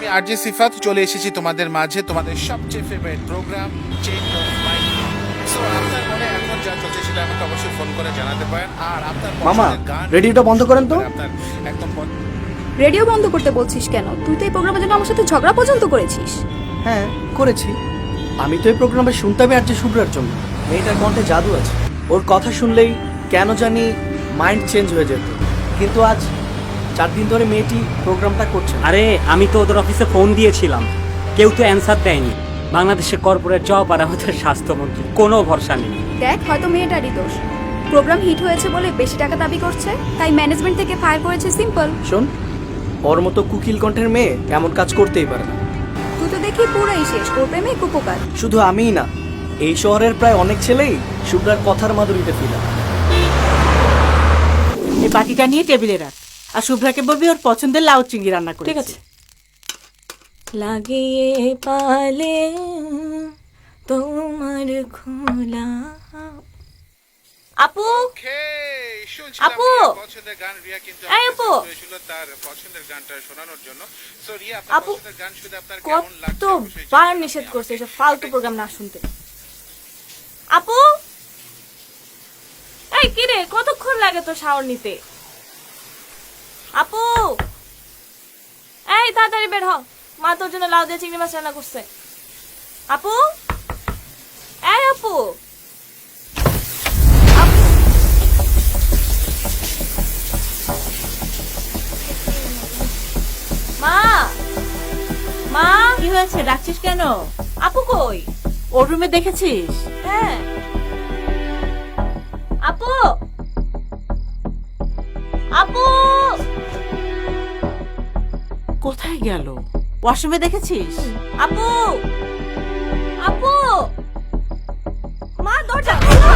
আমি আরজে সিফাত চলে এসেছি তোমাদের মাঝে, তোমাদের সবচেয়ে favourite programme change of mind. So আপনার মনে এখন যা চলছে সেটা আমাকে অবশ্যই ফোন করে জানাতে পারেন। আর আপনার মামা, পছন্দের গান রেডিওটা বন্ধ করেন তো। আপনার একদম রেডিও বন্ধ করতে বলছিস কেন? তুই তো এই প্রোগ্রামের জন্য আমার সাথে ঝগড়া পর্যন্ত করেছিস। হ্যাঁ করেছি। আমি তো এই প্রোগ্রামে শুনতামই আর যে শুভ্রার জন্য। মেয়েটার কণ্ঠে জাদু আছে, ওর কথা শুনলেই কেন জানি মাইন্ড চেঞ্জ হয়ে যেত। কিন্তু আজ 4 দিন ধরে মেয়েটি প্রোগ্রামটা করছে। আরে আমি তো ওদের অফিসে ফোন দিয়েছিলাম, কেউ তো অ্যান্সার দেয়নি। বাংলাদেশের কর্পোরেট জব আর আমাদের স্বাস্থ্যমন্ত্রী, কোনো ভরসা নেই। দেখ, হয়তো মেয়েটারই দোষ। প্রোগ্রাম হিট হয়েছে বলে বেশি টাকা দাবি করছে, তাই ম্যানেজমেন্ট থেকে ফায়ার করেছে, সিম্পল। শোন, ওর মতো কুকিল কণ্ঠের মেয়ে এমন কাজ করতেই পারে না। তুই তো দেখি পুরোই শেষ, ওর প্রেমে কুপোকার। শুধু আমিই না, এই শহরের প্রায় অনেক ছেলেই শুভ্রার কথার মাধুরীতে ফিরে। এই বাটিটা নিয়ে টেবিলে রাখ, আর শুভ্রাকে বলবি ওর পছন্দের লাউ চিংড়ি রান্না করে। ঠিক আছে। লাগিয়ে পালে তোমার খোলা। আপু আপু, পছন্দের গান রিয়া কিন্তু এই আপু, হয়েছিল তার পছন্দের গানটা শোনানোর জন্য। সো রিয়া, আপনার আপু পছন্দের গান শুনতে আপনার কেমন লাগছে অবশ্যই কতবার জানাবেন। নিষেধ করছে এসব ফালতু প্রোগ্রাম না শুনতে। আপু, এই কি রে, কতক্ষণ লাগে তো শাওয়ার নিতে? আপু, এই তাড়াতাড়ি বের হ, মা তোর জন্য লাউ দিয়ে চিংড়ি মাছ রান্না করছে। আপু, এই আপু, মা, মা, কি হয়েছে, ডাকছিস কেন? আপু কই? ওর রুমে দেখেছিস? হ্যাঁ, আপু, আপু, কোথায় গেল? ওয়াশরুমে দেখেছিস? আপু, আপু, মা দরজা খোলা।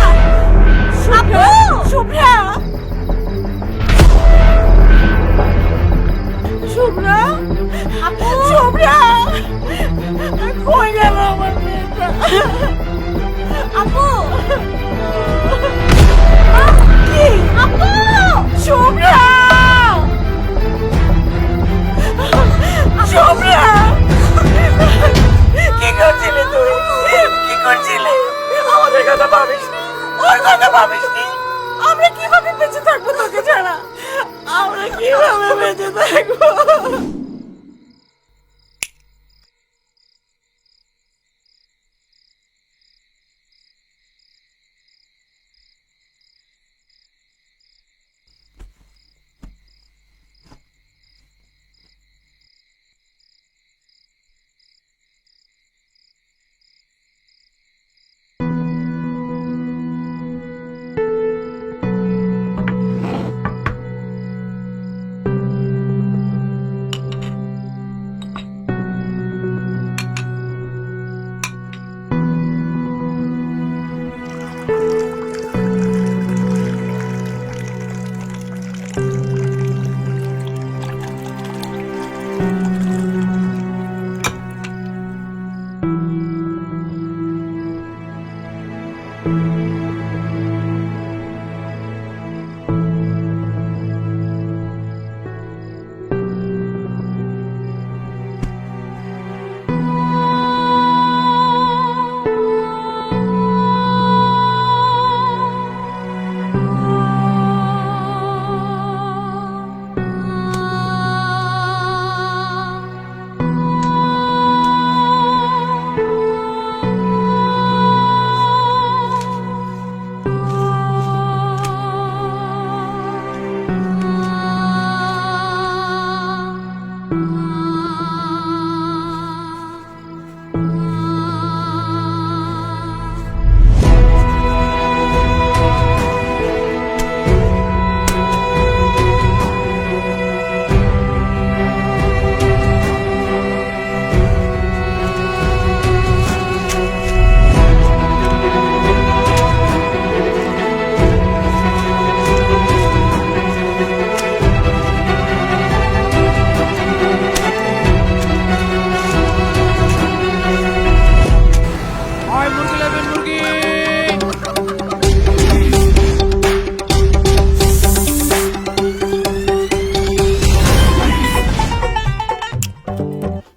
আপু, শুভ্রা, শুভ্রা, আপু, শুভ্রা, কই গেল আমার মেয়েটা? আপু, কি? আপু, শুভ্রা, শুভ্রা, কি করছিলি তুই? কি করছিলি? আমাদের কথা ভাবিস নি, ওর কথা ভাবিস নি। আমরা কিভাবে বেঁচে থাকবো তোকে ছাড়া? আমরা কিভাবে বেঁচে থাকবো?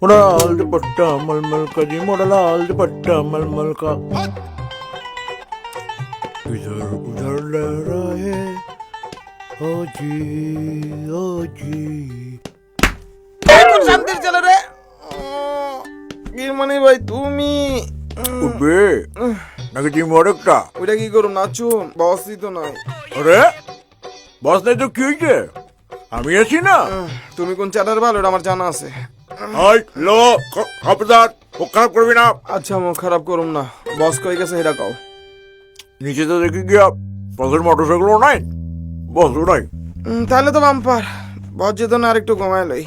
मोड़ाल दुपट्टा मलमल का जी मोड़ाल दुपट्टा मलमल का इधर उधर लहराए ओ जी শান্তির ছেলে রে কি মানে ভাই তুমি उठबे नाকি টিম ওরেকটা ওইটা কি করুম নাচুম বসই তো নাই আরে বস নাই তো কি হইছে আমি আছি না তুমি কোন চ্যাটার ভালো এটা আমার জানা আছে হাই লো খবরদার ও খারাপ করবি না আচ্ছা মুখ খারাপ করুম না বস কই গেছে এটা কও নিচে তো দেখি গিয়া বসের মোটরসাইকেলও নাই বসও নাই তাহলে তো বাম্পার বস যেত না আরেকটু কমায় লই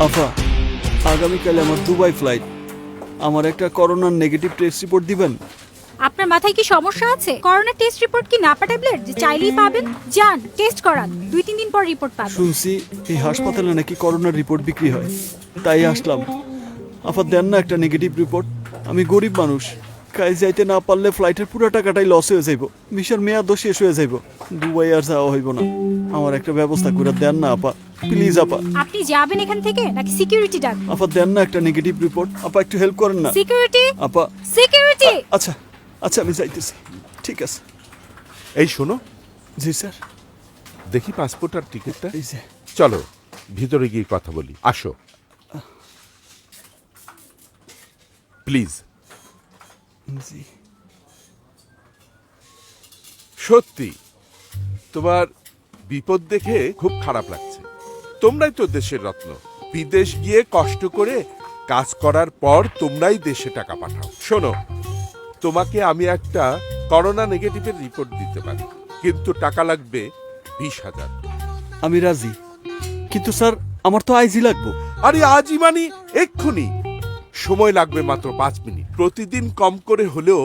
আফা আগামীকাল আমার দুবাই ফ্লাইট আমার একটা করোনার নেগেটিভ টেস্ট রিপোর্ট দিবেন আপনার মাথায় কি সমস্যা আছে? করোনা টেস্ট রিপোর্ট কি নাপা ট্যাবলেট যে চাইলেই পাবেন? যান টেস্ট করান, 2-3 দিন পর রিপোর্ট পাবেন। শুনছি এই হাসপাতালে নাকি করোনার রিপোর্ট বিক্রি হয়, তাই আসলাম। আফা দেন না একটা নেগেটিভ রিপোর্ট, আমি গরিব মানুষ, কাজ যাইতে না পারলে ফ্লাইটের পুরো টাকাটাই লস হয়ে যাইব, ভিসার মেয়াদও শেষ হয়ে যাইব, দুবাই আর যাওয়া হইব না। আমার একটা ব্যবস্থা করে দেন না আপা, প্লিজ আপা। আপনি যাবেন এখান থেকে নাকি সিকিউরিটি ডাক? আপা দেন না একটা নেগেটিভ রিপোর্ট, আপা একটু হেল্প করেন না। সিকিউরিটি আপা সিকিউরিটি আচ্ছা আচ্ছা আমি যাইতেছি, ঠিক আছে। এই শোনো, জি স্যার। দেখি পাসপোর্ট আর টিকিটটা। এই যে চলো ভিতরে গিয়ে কথা বলি, আসো প্লিজ। জি সত্যি তোমার বিপদ দেখে খুব খারাপ লাগছে। তোমরাই তো দেশের রত্ন, বিদেশ গিয়ে কষ্ট করে কাজ করার পর তোমরাই দেশে টাকা পাঠাও। শোনো, তোমাকে আমি একটা করোনা নেগেটিভের রিপোর্ট দিতে পারি, কিন্তু টাকা লাগবে 20,000। আমি রাজি, কিন্তু স্যার আমার তো আইজি লাগবো। আরে আজই মানি এক্ষুনি, সময় লাগবে মাত্র 5 মিনিট। প্রতিদিন কম করে হলেও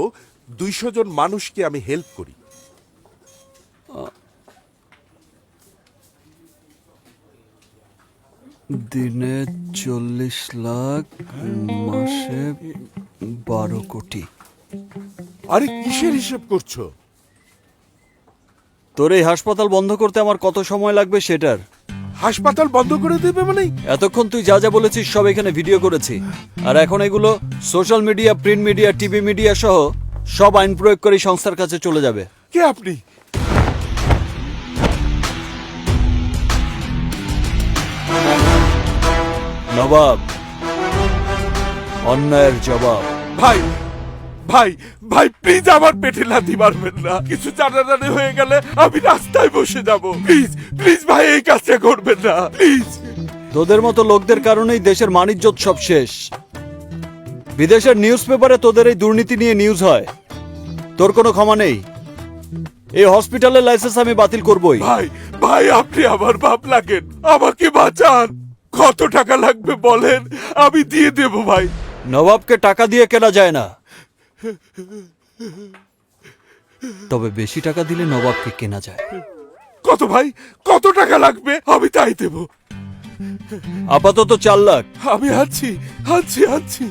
200 জন মানুষকে আমি হেল্প করি। দিনে 40 লাখ, মাসে 12 কোটি। আরে কিসের হিসেব করছো? তোর এই হাসপাতাল বন্ধ করতে আমার কত সময় লাগবে সেটার। হাসপাতাল বন্ধ করে দেবে মানে? এতক্ষণ তুই যা যা বলেছিস সব এখানে ভিডিও করেছি, আর এখন এগুলো social media, print media, TV media সহ সব আইন প্রয়োগ করে সংস্থার কাছে চলে যাবে। কে আপনি? নবাব, অন্যায়ের জবাব। ভাই ভাই ভাই প্লিজ আমার পেটে লাথি মারবেন না। কিছু জানাজানি হয়ে গেলে আমি রাস্তায় বসে যাব। প্লিজ প্লিজ ভাই এই কাজটা করবেন না প্লিজ। তোদের মতো লোকদের কারণেই দেশের মানিজ্যত সব শেষ। বিদেশের নিউজ পেপারে তোদের এই দুর্নীতি নিয়ে নিউজ হয়, তোর কোনো ক্ষমা নেই। এই হসপিটালের লাইসেন্স আমি বাতিল করবই। ভাই ভাই আপনি আমার বাপ লাগেন, আমাকে বাঁচান। কত টাকা লাগবে বলেন, আমি দিয়ে দেব ভাই। নবাবকে টাকা দিয়ে কেনা যায় না, তবে বেশি টাকা দিলে নবাবকে কেনা যায়। কত ভাই, কত টাকা লাগবে আমি তাই দেব। আপাতত 4 লাখ। আমি আছি আছি আছি।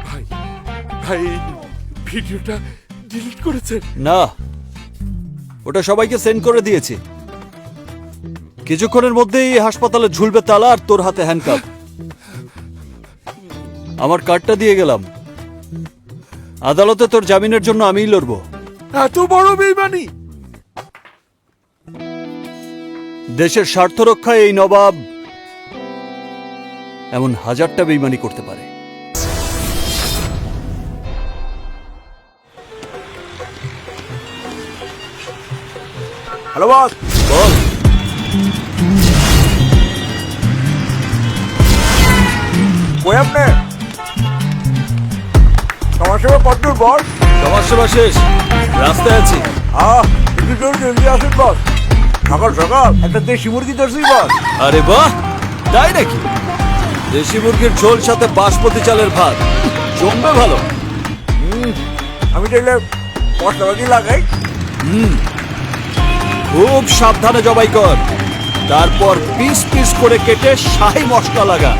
ভাই ভাই এই ভিডিওটা ডিলিট করেছেন? না, ওটা সবাইকে সেন্ড করে দিয়েছি। কিছুক্ষণের মধ্যেই এই হাসপাতালে ঝুলবে তালা আর তোর হাতে হ্যান্ডকাপ। আমার কার্ডটা দিয়ে গেলাম, আদালতে তোর জামিনের জন্য আমিই লড়বো। এত বড় বেইমানি! দেশের স্বার্থ রক্ষায় এই নবাব এমন 1000টা বেইমানি করতে পারে। হ্যালো বস, বল। কই আপনি? সমাজসেবা কতদূর বস? সমাজ সেবা শেষ, রাস্তায় আছি। একটু জোর জলদি আসেন বস। সকাল সকাল একটা দেশি মুরগি ধরছি বস। আরে বাহ, তাই নাকি? দেশি মুরগির ঝোল সাথে বাসমতি চালের ভাত জমবে ভালো। আমি চাইলে মশলাপাতি লাগাই। খুব সাবধানে জবাই কর, তারপর পিস পিস করে কেটে শাহি মশলা লাগা।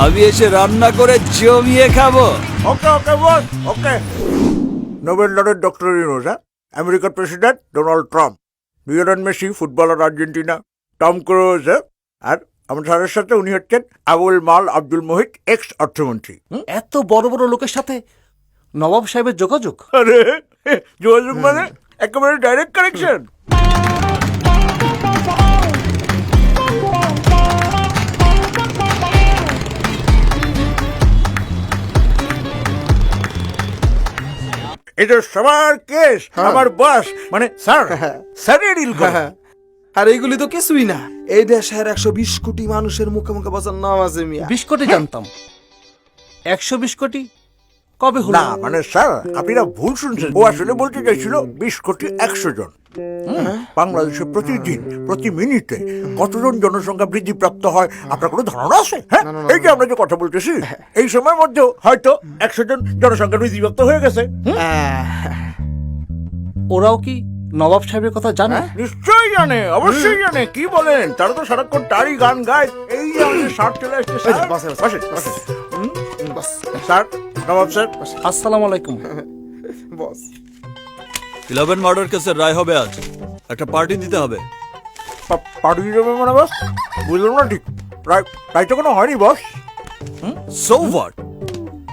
আমি এসে রান্না করে জমিয়ে খাবো। Okay okay boss, okay. Nobel লরের ডক্টর ইউনুস, হ্যাঁ? আমেরিকার president Donald Trump, Lionel Messi footballer Argentina, Tom Cruise, হ্যাঁ? আর আমার স্যারের সাথে উনি হচ্ছেন আবুল মাল আব্দুল মোহিত, এক্স অর্থমন্ত্রী। এত বড় বড় লোকের সাথে নবাব সাহেবের যোগাযোগ? আরে যোগাযোগ মানে একেবারে ডাইরেক্ট কানেকশন। এটা সবার কেস, আমার বস মানে স্যার, স্যারই ডিল করে। আর এইগুলি তো কিছুই না, এই দেশের 120 কোটি মানুষের মুখে মুখে বাজার নাম আছে মিয়া। 20 কোটি জানতাম, 120 কোটি কবে হলো? না মানে স্যার, আপনারা ভুল শুনছেন। ও আসলে বলতে চাইছিল 20 কোটি 100 জন। বাংলাদেশে প্রতিদিন প্রতি মিনিটে কতজন জনসংখ্যা বৃদ্ধি প্রাপ্ত হয় আপনার কোনো ধারণা আছে? হ্যাঁ, এই যে আমরা যে কথা বলতেছি, এই সময়ের মধ্যে হয়তো 100 জন জনসংখ্যা বৃদ্ধি প্রাপ্ত হয়ে গেছে। ওরাও কি নবাব সাহেবের কথা জানে? নিশ্চয়ই জানে, অবশ্যই জানে। কি বলেন, তারা তো সারাক্ষণ তারই গান গায়। এই যে আমাদের স্যার চলে আসছে। স্যার, নবাব স্যার, আসসালামু আলাইকুম। বস 11 মার্ডার কেসের রায় হবে আজ, একটা পার্টি দিতে হবে। পাঠিয়ে যাবে মানে বস? বুঝলাম না ঠিক। তাই তো কোনো হয়নি বস। So what?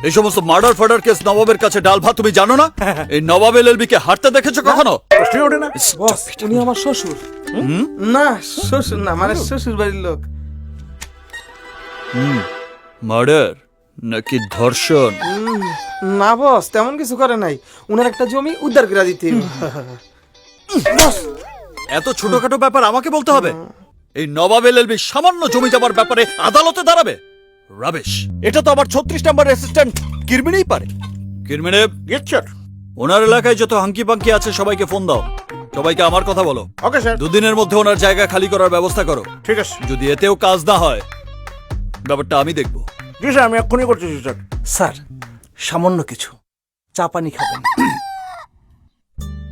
এই সমস্ত মার্ডার ফার্ডার কেস নবাবের কাছে ডাল ভাত, তুমি জানো না? এই নবাব এলএলবি কে হাঁটতে দেখেছো কখনো? প্রশ্নই ওঠে না। বস উনি আমার শ্বশুর। না শ্বশুর না, মানে শ্বশুর বাড়ির লোক। মার্ডার নাকি ধর্ষণ? না বস, তেমন কিছু করে নাই। উনার একটা জমি উদ্ধার করে দিতে। বস এত ছোটখাটো ব্যাপার আমাকে বলতে হবে? এই নবাব এলএলবি সামান্য জমি জমার ব্যাপারে আদালতে দাঁড়াবে? রাবেশ। এটা তো আমার 36 নম্বর অ্যাসিস্ট্যান্ট কিরমিনেই পারে। কিরমিনে, ওনার এলাকায় যত হাঙ্কি পাঙ্কি আছে সবাইকে ফোন দাও, সবাইকে আমার কথা বলো। Okay sir. 2 দিনের মধ্যে ওনার জায়গা খালি করার ব্যবস্থা করো। ঠিক আছে। যদি এতেও কাজ না হয়, ব্যাপারটা আমি দেখবো। জি স্যার, আমি এক্ষুনি করতেছি স্যার। স্যার, সামান্য কিছু চা পানি খাবেন?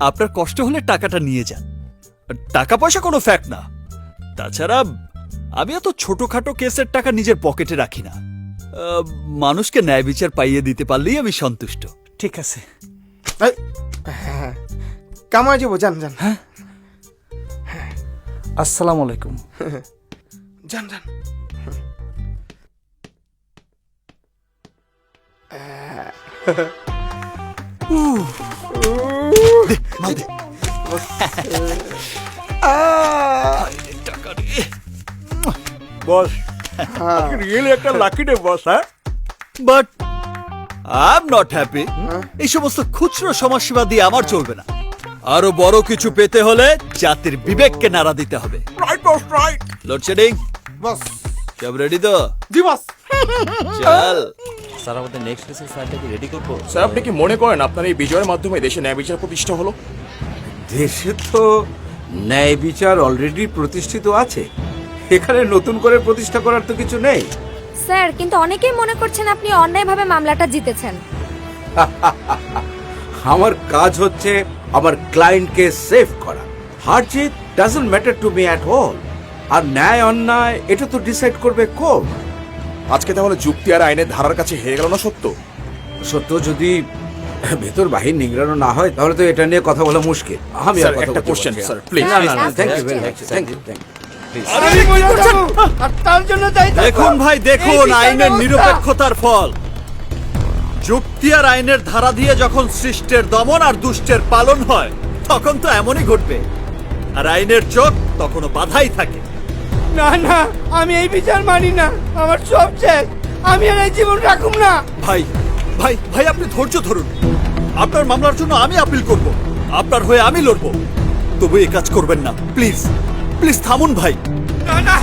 আপনার কষ্ট হলে টাকাটা নিয়ে যান, টাকা পয়সা কোনো ফ্যাক্ট না। তাছাড়া আমি এত ছোটখাটো কেসের টাকা নিজের পকেটে রাখি না। মানুষকে ন্যায় বিচার পাইয়ে দিতে পারলেই আমি সন্তুষ্ট। ঠিক আছে। কামাই যাবো, যান যান। হ্যাঁ, আসসালামু আলাইকুম। যান যান। বস রিয়েলি একটা লাকি ডে বস। হ্যাঁ, but I am not happy. এই সমস্ত খুচরো সমাজসেবা দিয়ে আমার চলবে না। আরো বড় কিছু পেতে হলে জাতির বিবেককে নাড়া দিতে হবে। রাইট বস, রাইট। লোডশেডিং বস সব রেডি তো? জি বস। চল। স্যার, আমাদের নেক্সট কেসের ফাইলটাকে রেডি করবো। স্যার, আপনি কি মনে করেন আপনার এই বিজয়ের মাধ্যমে দেশে ন্যায় বিচার প্রতিষ্ঠা হলো? দেশে তো ন্যায় বিচার অলরেডি প্রতিষ্ঠিত আছে, এখানে নতুন করে প্রতিষ্ঠা করার তো কিছু নেই। স্যার, কিন্তু অনেকেই মনে করছেন আপনি অন্যায়ভাবে মামলাটা জিতেছেন। আমার কাজ হচ্ছে আমার ক্লায়েন্টকে সেভ করা। হার জিত doesn't matter to me at all. আর ন্যায় অন্যায় এটা তো ডিসাইড করবে কোর্ট। আজকে তাহলে যুক্তি আর আইনের ধারার কাছে হেরে গেল না সত্য? সত্য যদি ভেতর বাহির নিংড়ানো না হয় তাহলে তো এটা নিয়ে কথা বলা মুশকিল। আমি আর কথা একটা বলতে কোশ্চেন পারছি না। Sir, please. না না না, thank you very much, thank you, thank you. দেখুন ভাই, দেখুন আইনের নিরপেক্ষতার ফল। যুক্তি আর আইনের ধারা দিয়ে যখন সৃষ্টের দমন আর দুষ্টের পালন হয় তখন তো এমনই ঘটবে। আর আইনের চোখ তখনও বাধাই থাকে। না না, আমি এই বিচার মানি না। আমার সব শেষ, আমি আর এই জীবন রাখুম না। ভাই ভাই ভাই, আপনি ধৈর্য ধরুন। আপনার মামলার জন্য আমি আপিল করব, আপনার হয়ে আমি লড়বো। তবু এই কাজ করবেন না, প্লিজ প্লিজ থামুন ভাই। না না,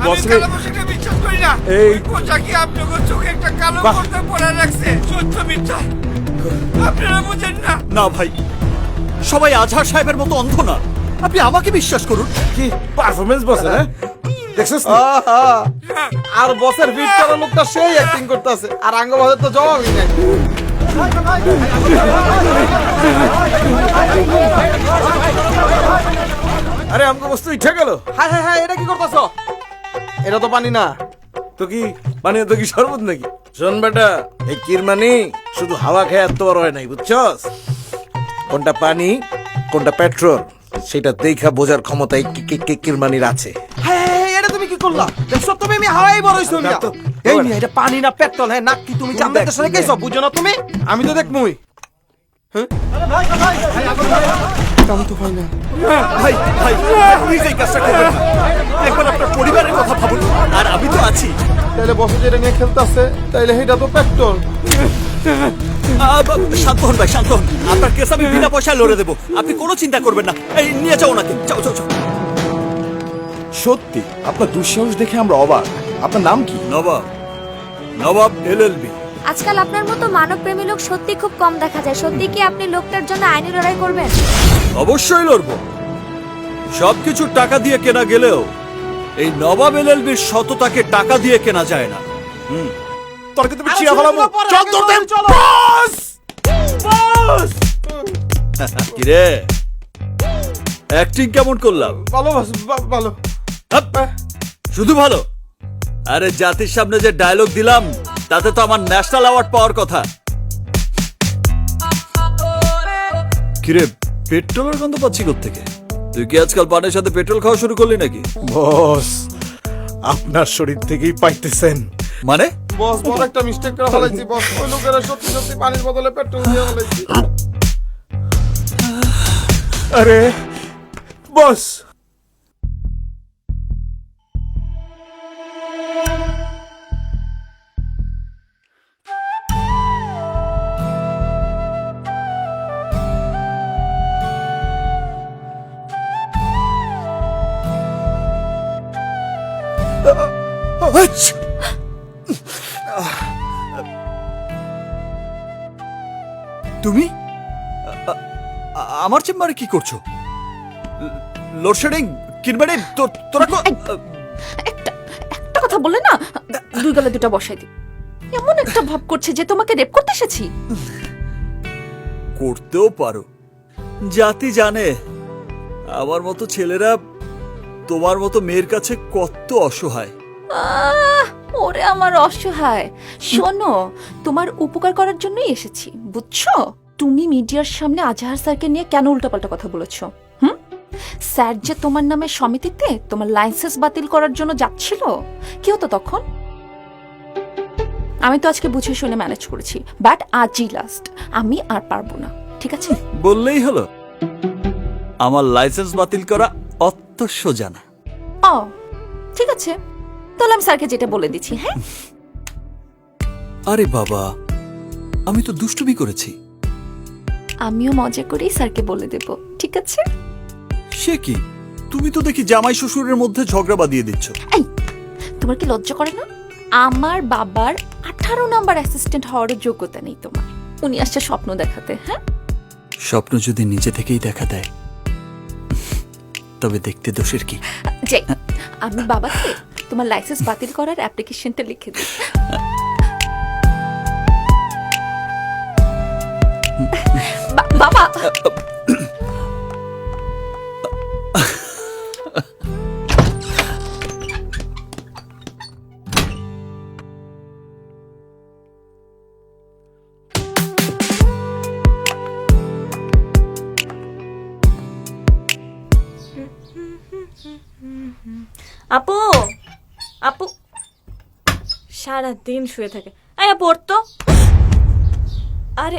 আমি কালো পোশাকটা বিশ্বাস করি না। এই পোশাকই আপনাদের চোখে একটা কালো পর্দা পরে রাখছে। সত্য মিথ্যা আপনারা বুঝেন না। না ভাই, সবাই আজহার সাহেবের মতো অন্ধ না। আপনি আমাকে বিশ্বাস করুন। কি পারফরমেন্স বস, হ্যাঁ দেখছস? আর বসের ফিট করা লোকটা সেই অ্যাক্টিং করতেছে, আর আঙ্গ বাজার তো জবাবই নাই। আরে আমাকে বস্তু ইচ্ছা গেল। হ্যাঁ হ্যাঁ হ্যাঁ, এটা কি করতেছ? এটা তো পানি না। তো কি পানি? তো কি শরবত নাকি? শোন বেটা, এই কিরমানি শুধু হাওয়া খেয়ে এত বড় হয় নাই, বুঝছস? কোনটা পানি কোনটা পেট্রোল সেটা দেখা বোঝার ক্ষমতা এই কিরমানির আছে। হ্যাঁ, এটা তুমি কি করলা? দেখছো তুমি আমি হাওয়াই বড় হইছো না। এই মিয়া, এটা পানি না পেট্রোল? হ্যাঁ, নাক কি তুমি চামড়াতে সরে গেছো? বুঝো না তুমি? আমি তো দেখমুই। হ্যাঁ কাম তো হয় না। ভাই ভাই প্লিজ এই কাজটা করবেন না। একবার আপনার পরিবারের কথা ভাবুন, আর আমি তো আছি। তাইলে বসে যেটা নিয়ে খেলতেছে, তাইলে এটা তো পেট্রোল। শান্ত হন ভাই, শান্ত হন। আপনার কেস আমি বিনা পয়সায় লড়ে দেবো, আপনি কোনো চিন্তা করবেন না। এই নিয়ে যাও নাকি, যাও যাও যাও। সত্যি আপনার দুঃসাহস দেখে আমরা অবাক। আপনার নাম কি? নবাব, নবাব এলএলবি। আজকাল আপনার মতো মানবপ্রেমী লোক সত্যি খুব কম দেখা যায়। সত্যি কি আপনি লোকটার জন্য আইনি লড়াই করবেন? অবশ্যই লড়বো। সবকিছু টাকা দিয়ে কেনা গেলেও এই নবাব এলএলবির সততাকে টাকা দিয়ে কেনা যায় না। তর্কে তুমি চিয়া ফেলাবো। চল তোর দেন বস বস। কিরে, অ্যাক্টিং কেমন করলাম? ভালো ভালো। শুধু ভালো? আরে জাতির সামনে যে ডায়লগ দিলাম তাতে তো আমার ন্যাশনাল অ্যাওয়ার্ড পাওয়ার কথা। কিরে, পেট্রোলের গন্ধ পাচ্ছি কোত্থেকে? তুই কি আজকাল পানের সাথে পেট্রোল খাওয়া শুরু করলি নাকি? বস, আপনার শরীর থেকেই পাইতেছেন। মানে? বস, বড় একটা মিস্টেক করে ফেলাইছি বস। ওই লোকেরা সত্যি সত্যি পানির বদলে পেট্রোল দিয়ে ফেলাইছি। আরে বস, তুমি আমার চেম্বারে কি করছো? লোডশেডিং কিনবারে তোরা একটা কথা বলে না, দুই গলা দুটা বসাই দি। এমন একটা ভাব করছে যে তোমাকে রেপ করতে এসেছি। করতেও পারো, জাতি জানে আমার মতো ছেলেরা তোমার মতো মেয়ের কাছে কত অসহায়। ওরে আমার অসহায়। শোনো, তোমার উপকার করার জন্যই এসেছি, বুঝছো? তুমি মিডিয়ার সামনে আজহার স্যারকে নিয়ে কেন উল্টাপাল্টা কথা বলেছো? স্যার যে তোমার নামে সমিতিতে তোমার লাইসেন্স বাতিল করার জন্য যাচ্ছিল, কি হতো তখন? আমি তো আজকে বুঝে শুনে ম্যানেজ করেছি, বাট আজই লাস্ট। আমি আর পারবো না, ঠিক আছে? বললেই হলো। আমার লাইসেন্স বাতিল করা অত সোজা না। ও ঠিক আছে, তাহলে আমি স্যারকে যেটা বলে দিচ্ছি। হ্যাঁ, আরে বাবা, আমি তো দুষ্টুমি করেছি। আমিও মজা করেই স্যারকে বলে দেব, ঠিক আছে? সে কি, তুমি তো দেখি জামাই শ্বশুরের মধ্যে ঝগড়া বাঁধিয়ে দিচ্ছ। এই, তোমার কি লজ্জা করে না? আমার বাবার 18 নাম্বার অ্যাসিস্ট্যান্ট হওয়ার যোগ্যতা নেই তোমার। উনি আসছে স্বপ্ন দেখাতে। হ্যাঁ, স্বপ্ন যদি নিজে থেকেই দেখা দেয় তবে দেখতে দোষের কি? যে আমি বাবাকে তোমার লাইসেন্স বাতিল করার অ্যাপ্লিকেশনটা লিখে দিই। বাবা, আপু, আপু সারাদিন শুয়ে থাকে। এই আপু, ওর তো। আরে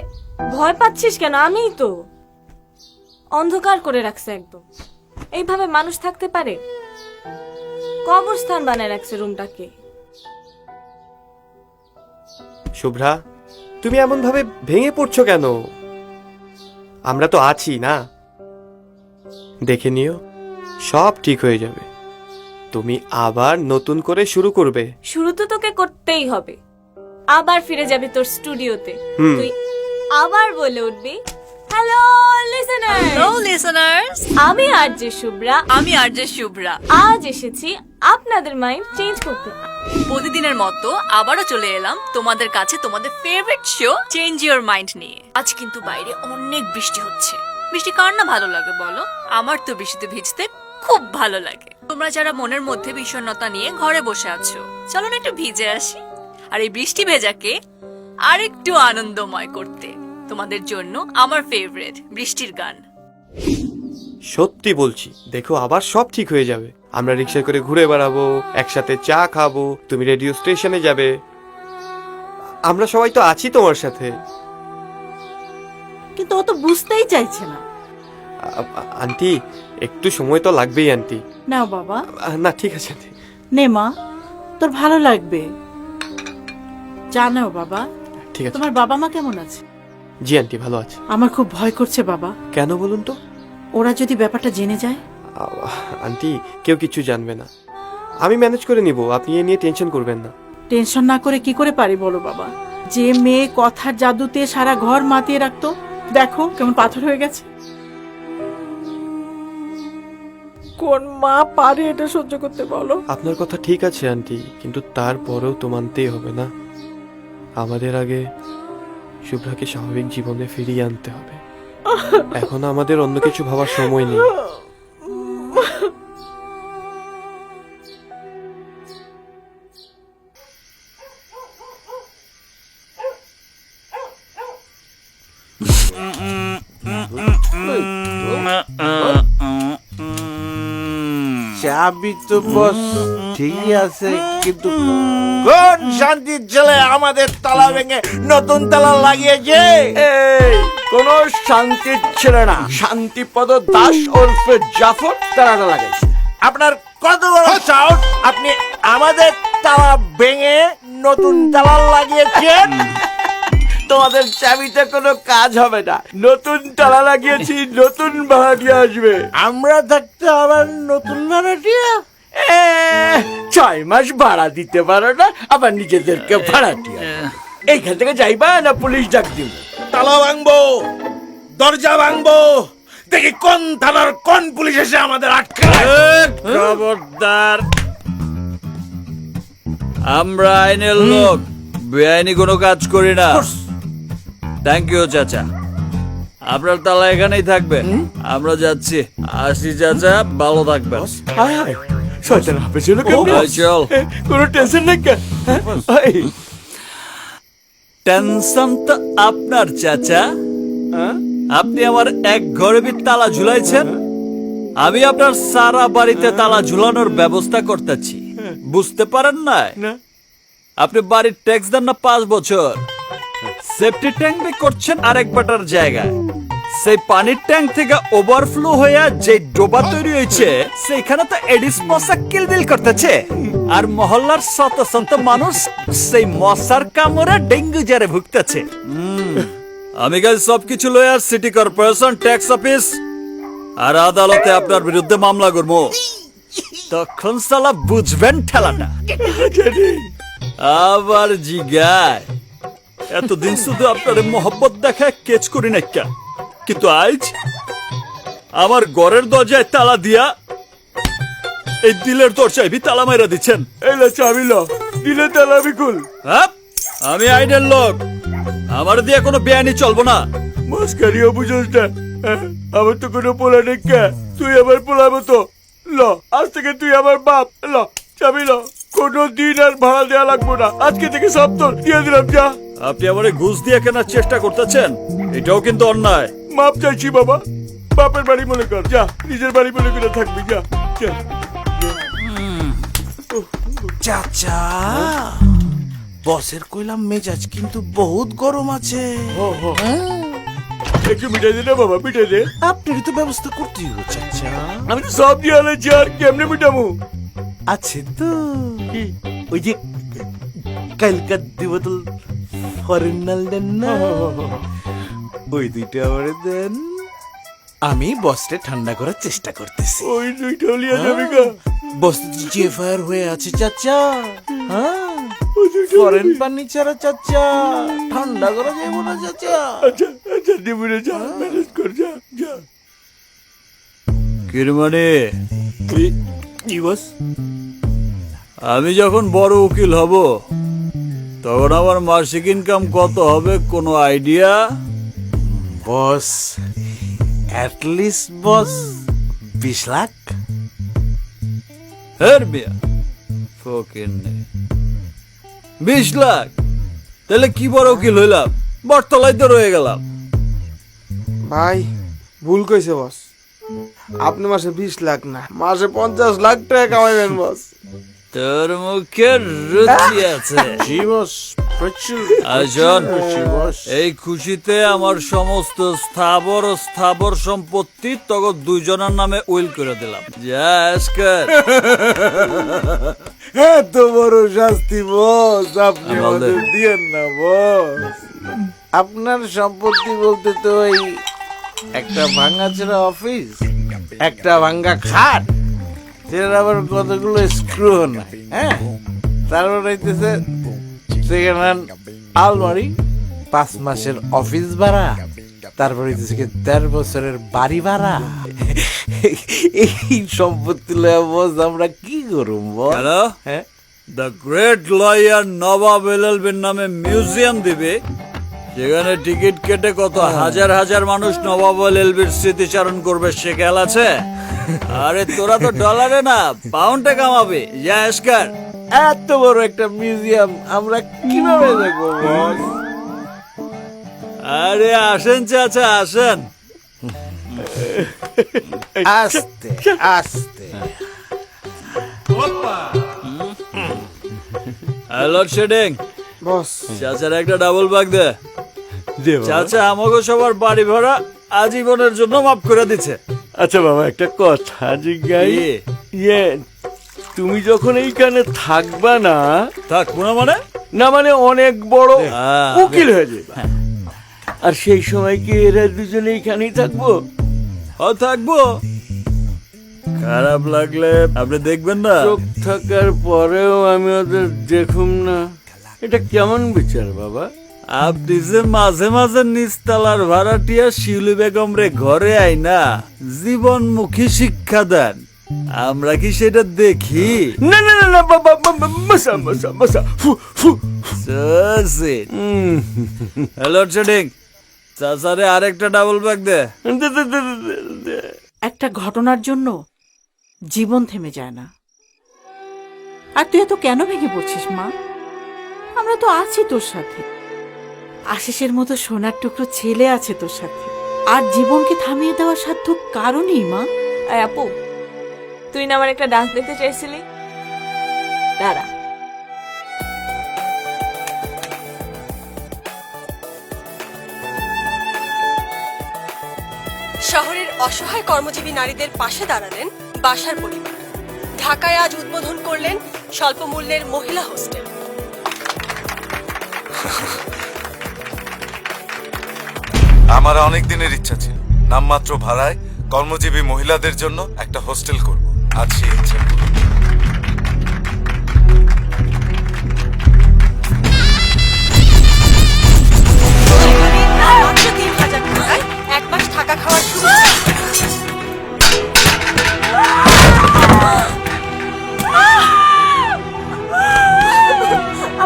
ভয় পাচ্ছিস কেন? আমিই তো অন্ধকার করে রাখছে একদম। এইভাবে মানুষ থাকতে পারে? কবরস্থান বানায় রাখছে রুমটাকে। শুভ্রা, তুমি এমন ভাবে ভেঙে পড়ছো কেন? আমরা তো আছি না, দেখে নিও, সব ঠিক হয়ে যাবে। তুমি আবার নতুন করে শুরু করবে। শুরু তো তোকে করতেই হবে। আবার ফিরে যাবি তোর স্টুডিওতে। তুই আবার বলে উঠবি হ্যালো লিসেনার, হ্যালো লিসেনার্স, আমি আরজে শুভ্রা। আমি আরজে শুভ্রা। আজ এসেছি আপনাদের মাইন্ড চেঞ্জ করতে। প্রতিদিনের মতো আবারও চলে এলাম তোমাদের কাছে তোমাদের favourite show change your mind নিয়ে। আজ কিন্তু বাইরে অনেক বৃষ্টি হচ্ছে। বৃষ্টি কার না ভালো লাগে বলো? আমার তো বৃষ্টিতে ভিজতে খুব ভালো লাগে। তোমরা যারা মনের মধ্যে বিষণ্ণতা নিয়ে ঘরে বসে আছো, চলো না একটু ভিজে আসি, আর এই বৃষ্টি ভেজাকে আরেকটু আনন্দময় করতে তোমাদের জন্য আমার ফেভারিট বৃষ্টির গান। সত্যি বলছি, দেখো আবার সব ঠিক হয়ে যাবে। আমরা রিক্সায় করে ঘুরে বেড়াবো, একসাথে চা খাবো, তুমি রেডিও স্টেশনে যাবে, আমরা সবাই তো আছি তোমার সাথে। কিন্তু ও তো বুঝতেই চাইছে না। আন্টি একটু সময় তো লাগবেই আন্টি। নাও বাবা। না ঠিক আছে আন্টি। নে মা, তোর ভালো লাগবে। জানাও বাবা। ঠিক আছে। তোমার বাবা মা কেমন আছে? জি আন্টি ভালো আছে। আমার খুব ভয় করছে বাবা। কেন বলুন তো? ওরা যদি ব্যাপারটা জেনে যায়? আন্টি কেউ কিছু জানবে না, আমি ম্যানেজ করে নিব, আপনি এ নিয়ে টেনশন করবেন না। টেনশন না করে কি করে পারি বলো বাবা? যে মেয়ে কথার জাদুতে সারা ঘর মাতিয়ে রাখতো, দেখো কেমন পাথর হয়ে গেছে। কোন মা পারে এটা সহ্য করতে বলো? আপনার কথা ঠিক আছে আন্টি, কিন্তু তারপরেও তো মানতেই হবে না, আমাদের আগে শুভ্রাকে স্বাভাবিক জীবনে ফিরিয়ে আনতে হবে। এখন আমাদের অন্য কিছু ভাবার সময় নেই। চাবি তো বস ঠিকই আছে, কিন্তু কোন শান্তির ছেলে আমাদের তালা ভেঙে নতুন তালা লাগিয়েছে? কোন শান্তির ছেলে না, শান্তিপদ দাস ওরফে জাফর তালাটা লাগাইছে। আপনার কত বড় সাহস, আপনি আমাদের তালা ভেঙে নতুন তালা লাগিয়েছেন? তোমাদের চাবিতে কোনো কাজ হবে না, নতুন তালা লাগিয়েছি, নতুন ভাড়াটিয়া আসবে। আমরা থাকতে আবার নতুন ভাড়াটিয়া? 6 মাস ভাড়া দিতে পারো না, আবার নিজেদেরকে ভাড়াটিয়া। এইখান থেকে যাইবা না পুলিশ ডাক দিব? তালা ভাঙবো, দরজা ভাঙবো, দেখি কোন থানার কোন পুলিশ এসে আমাদের আটকায়। খবরদার, আমরা আইনের লোক, বেআইনি কোনো কাজ করি না। থ্যাংক ইউ চাচা, আপনার তালা এখানেই থাকবে, আমরা যাচ্ছি। আসি চাচা, ভালো থাকবেন। শয়তান হাফেজ হলো কেমন? চল, কোনো টেনশন নেই। টেনশন তো আপনার চাচা, আপনি আমার এক ঘরে তালা ঝুলাইছেন, আমি আপনার সারা বাড়িতে তালা ঝুলানোর ব্যবস্থা করতেছি, বুঝতে পারেন না? আপনি বাড়ির ট্যাক্স দেন না 5 বছর, সেফটি ট্যাঙ্ক করছেন আরেক বাটার জায়গায়, সেই পানির ট্যাঙ্ক থেকে ওভারফ্লো হয়ে যে ডোবা তৈরি হয়েছে সেখানে তো এডিস মশা কিলবিল করতেছে, আর মহল্লার শত শত মানুষ সেই মশার কামড়ে ডেঙ্গু জ্বরে ভুগতেছে। আমি কাল সবকিছু lawyer city corporation, tax office আর আদালতে আপনার বিরুদ্ধে মামলা করবো, তখন সালা বুঝবেন ঠেলাটা। আবার জিগায় এতদিন শুধু আপনার মহব্বত দেখায় কেচ করি না, কিন্তু আজ আমার ঘরের দরজায় তালা দিয়া এই দিলের দরজায় ভি তালা মাইরা দিচ্ছেন। এলা চাবি ল, দিলে তালা বিকুল। আমি আইনের লোক, আমার দিয়ে কোনো বেআইনি চলবো না। মাস্কারিও বুঝোস না, আমার তো কোনো পোলা নেই, তুই আবার পোলাবো তো। ল, আজ থেকে তুই আমার বাপ। ল চাবি ল, কোনো দিন আর ভাড়া দেওয়া লাগবো না, আজকে থেকে সব তোর দিয়ে দিলাম। যা। আপনি আমারে ঘুষ দিয়ে কেনার চেষ্টা করতেছেন, এটাও কিন্তু অন্যায়। মাপ চাইছি বাবা, বাপের বাড়ি মনে কর, যা নিজের বাড়ি মনে করে থাকবি। যা যা। চাচা, বসের কইলাম মেজাজ কিন্তু বহুত গরম আছে। একটু মিটাই দে না বাবা, মিটাই দে। আপনারই তো ব্যবস্থা করতেই হবে চাচা। আমি তো সব দিয়ে আলেছি, আর কেমনে মিটামু? আছে তো, ওই যে কালকার দি বোতল ফরেন নাল দেন না, ওই 2টা আমারে দেন, আমি বসটা ঠান্ডা করার চেষ্টা করতেছি। ওই 2টা লিয়া যাবি গা? বস জিএফআইআর হয়ে আছে চাচা। ফরেন পানি ছাড়া চাচা ঠান্ডা করা যাবে না চাচা। আচ্ছা চাঁদি বুড়ে যা ম্যানেজ কর যা যা কিরমানে কি বস আমি যখন বড় উকিল হব তখন আমার মাসিক ইনকাম কত হবে কোনো আইডিয়া বস অ্যাটলিস্ট বস 20 লাখ হের বিয়া ফকির নে 20 লাখ তাহলে কি বড় উকিল হইলাম বটতলায় তো রয়ে গেলাম ভাই ভুল কইছে বস আপনি মাসে 20 লাখ না মাসে 50 লাখ টাকা কামাইবেন বস তোর মুখে রুচি আছে জি বস প্রচুর আজন বস এই খুশিতে আমার সমস্ত স্থাবর সম্পত্তি তখন দুইজনের নামে উইল করে দিলাম যা আজকাল এত বড় শাস্তি বস আপনি আমাদের দিয়েন না বস আপনার সম্পত্তি বলতে তো ওই একটা ভাঙাচোরা অফিস একটা ভাঙ্গা খাট সেটার আবার কতগুলো স্ক্রু নাই হ্যাঁ তারপর হইতেছে সেকেন্ড হ্যান্ড আলমারি 5 মাসের অফিস ভাড়া তারপর হইতেছে 13 বছরের বাড়ি ভাড়া এই সম্পত্তি লয়া বস আমরা কি করুম boss hello the great lawyer Nawab এলএলবির নামে মিউজিয়াম দিবে সেখানে টিকিট কেটে কত হাজার হাজার মানুষ নবাব এলএলবির স্মৃতিচারণ করবে সে খেয়াল আছে আরে তোরা তো ডলারে না পাউন্ডে কামাবে ইয়াসকার এত বড় একটা মিউজিয়াম আমরা কিভাবে দেখবো বস আরে আসেন চাচা আসেন আস্তে আস্তে লোড শেডিং বস চাচার একটা ডাবল ব্যাগ দে চাচা আমাকে সবার বাড়ি ভাড়া আজীবনের জন্য মাফ করে দিচ্ছে আচ্ছা বাবা একটা কথা জিজ্ঞাই ইয়ে তুমি যখন এইখানে থাকবা না থাকবো না মানে না মানে অনেক বড় উকিল হয়ে যাবে আর সেই সময় কি এরা দুজনে এইখানেই থাকবো থাকবো খারাপ লাগলে আপনি দেখবেন না চোখ থাকার পরেও আমি ওদের দেখুম না এটা কেমন বিচার বাবা আপনি যে মাঝে মাঝে নিচতলার ভাড়াটিয়া শিউলি বেগম রে ঘরে আই না জীবনমুখী শিক্ষা দেন আমরা কি সেটা দেখি না না না বাবা মশা মশা মশা হ্যালো শেডিং চাচারে আরেকটা ডাবল ব্যাগ দে একটা ঘটনার জন্য জীবন থেমে যায় না আর তুই এত কেন ভেঙে পড়ছিস মা আমরা তো আছি তোর সাথে আশিসের মতো সোনার টুকরো ছেলে আছে তোর সাথে আর জীবনকে থামিয়ে দেওয়ার সাধ্য কারণেই মা আপু তুই না আমার একটা ডান্স দেখতে চাইছিলি দাঁড়া শহরের অসহায় কর্মজীবী নারীদের পাশে দাঁড়ালেন বাসার পরিবার ঢাকায় আজ উদ্বোধন করলেন স্বল্প মূল্যের মহিলা হোস্টেল আমার অনেক দিনের ইচ্ছা ছিল নামমাত্র ভাড়ায় কর্মজীবী মহিলাদের জন্য একটা হোস্টেল করব আজ সেই ইচ্ছা মাত্র 3,000 টাকায় 1 মাস থাকা খাওয়ার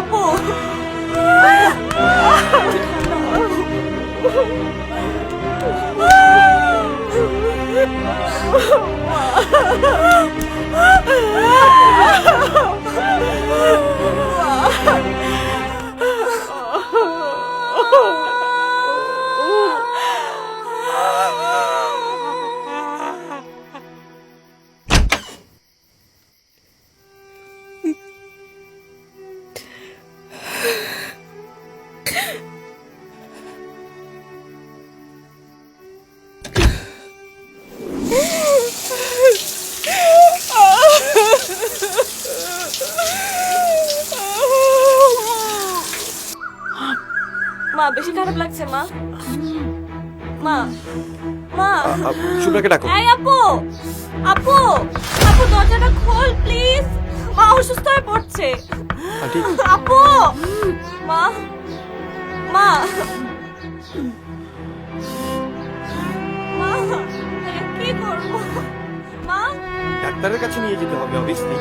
আপু মা বেশি খারাপ লাগছে মা মা মা শুভ্রাকে ডাকো এই আপু আপু আপু দরজাটা খোল প্লিজ মা অসুস্থ হয়ে পড়ছে আপু মা মা কি করবো মা? ডাক্তারের কাছে নিয়ে যেতে হবে অবভিয়াসলি।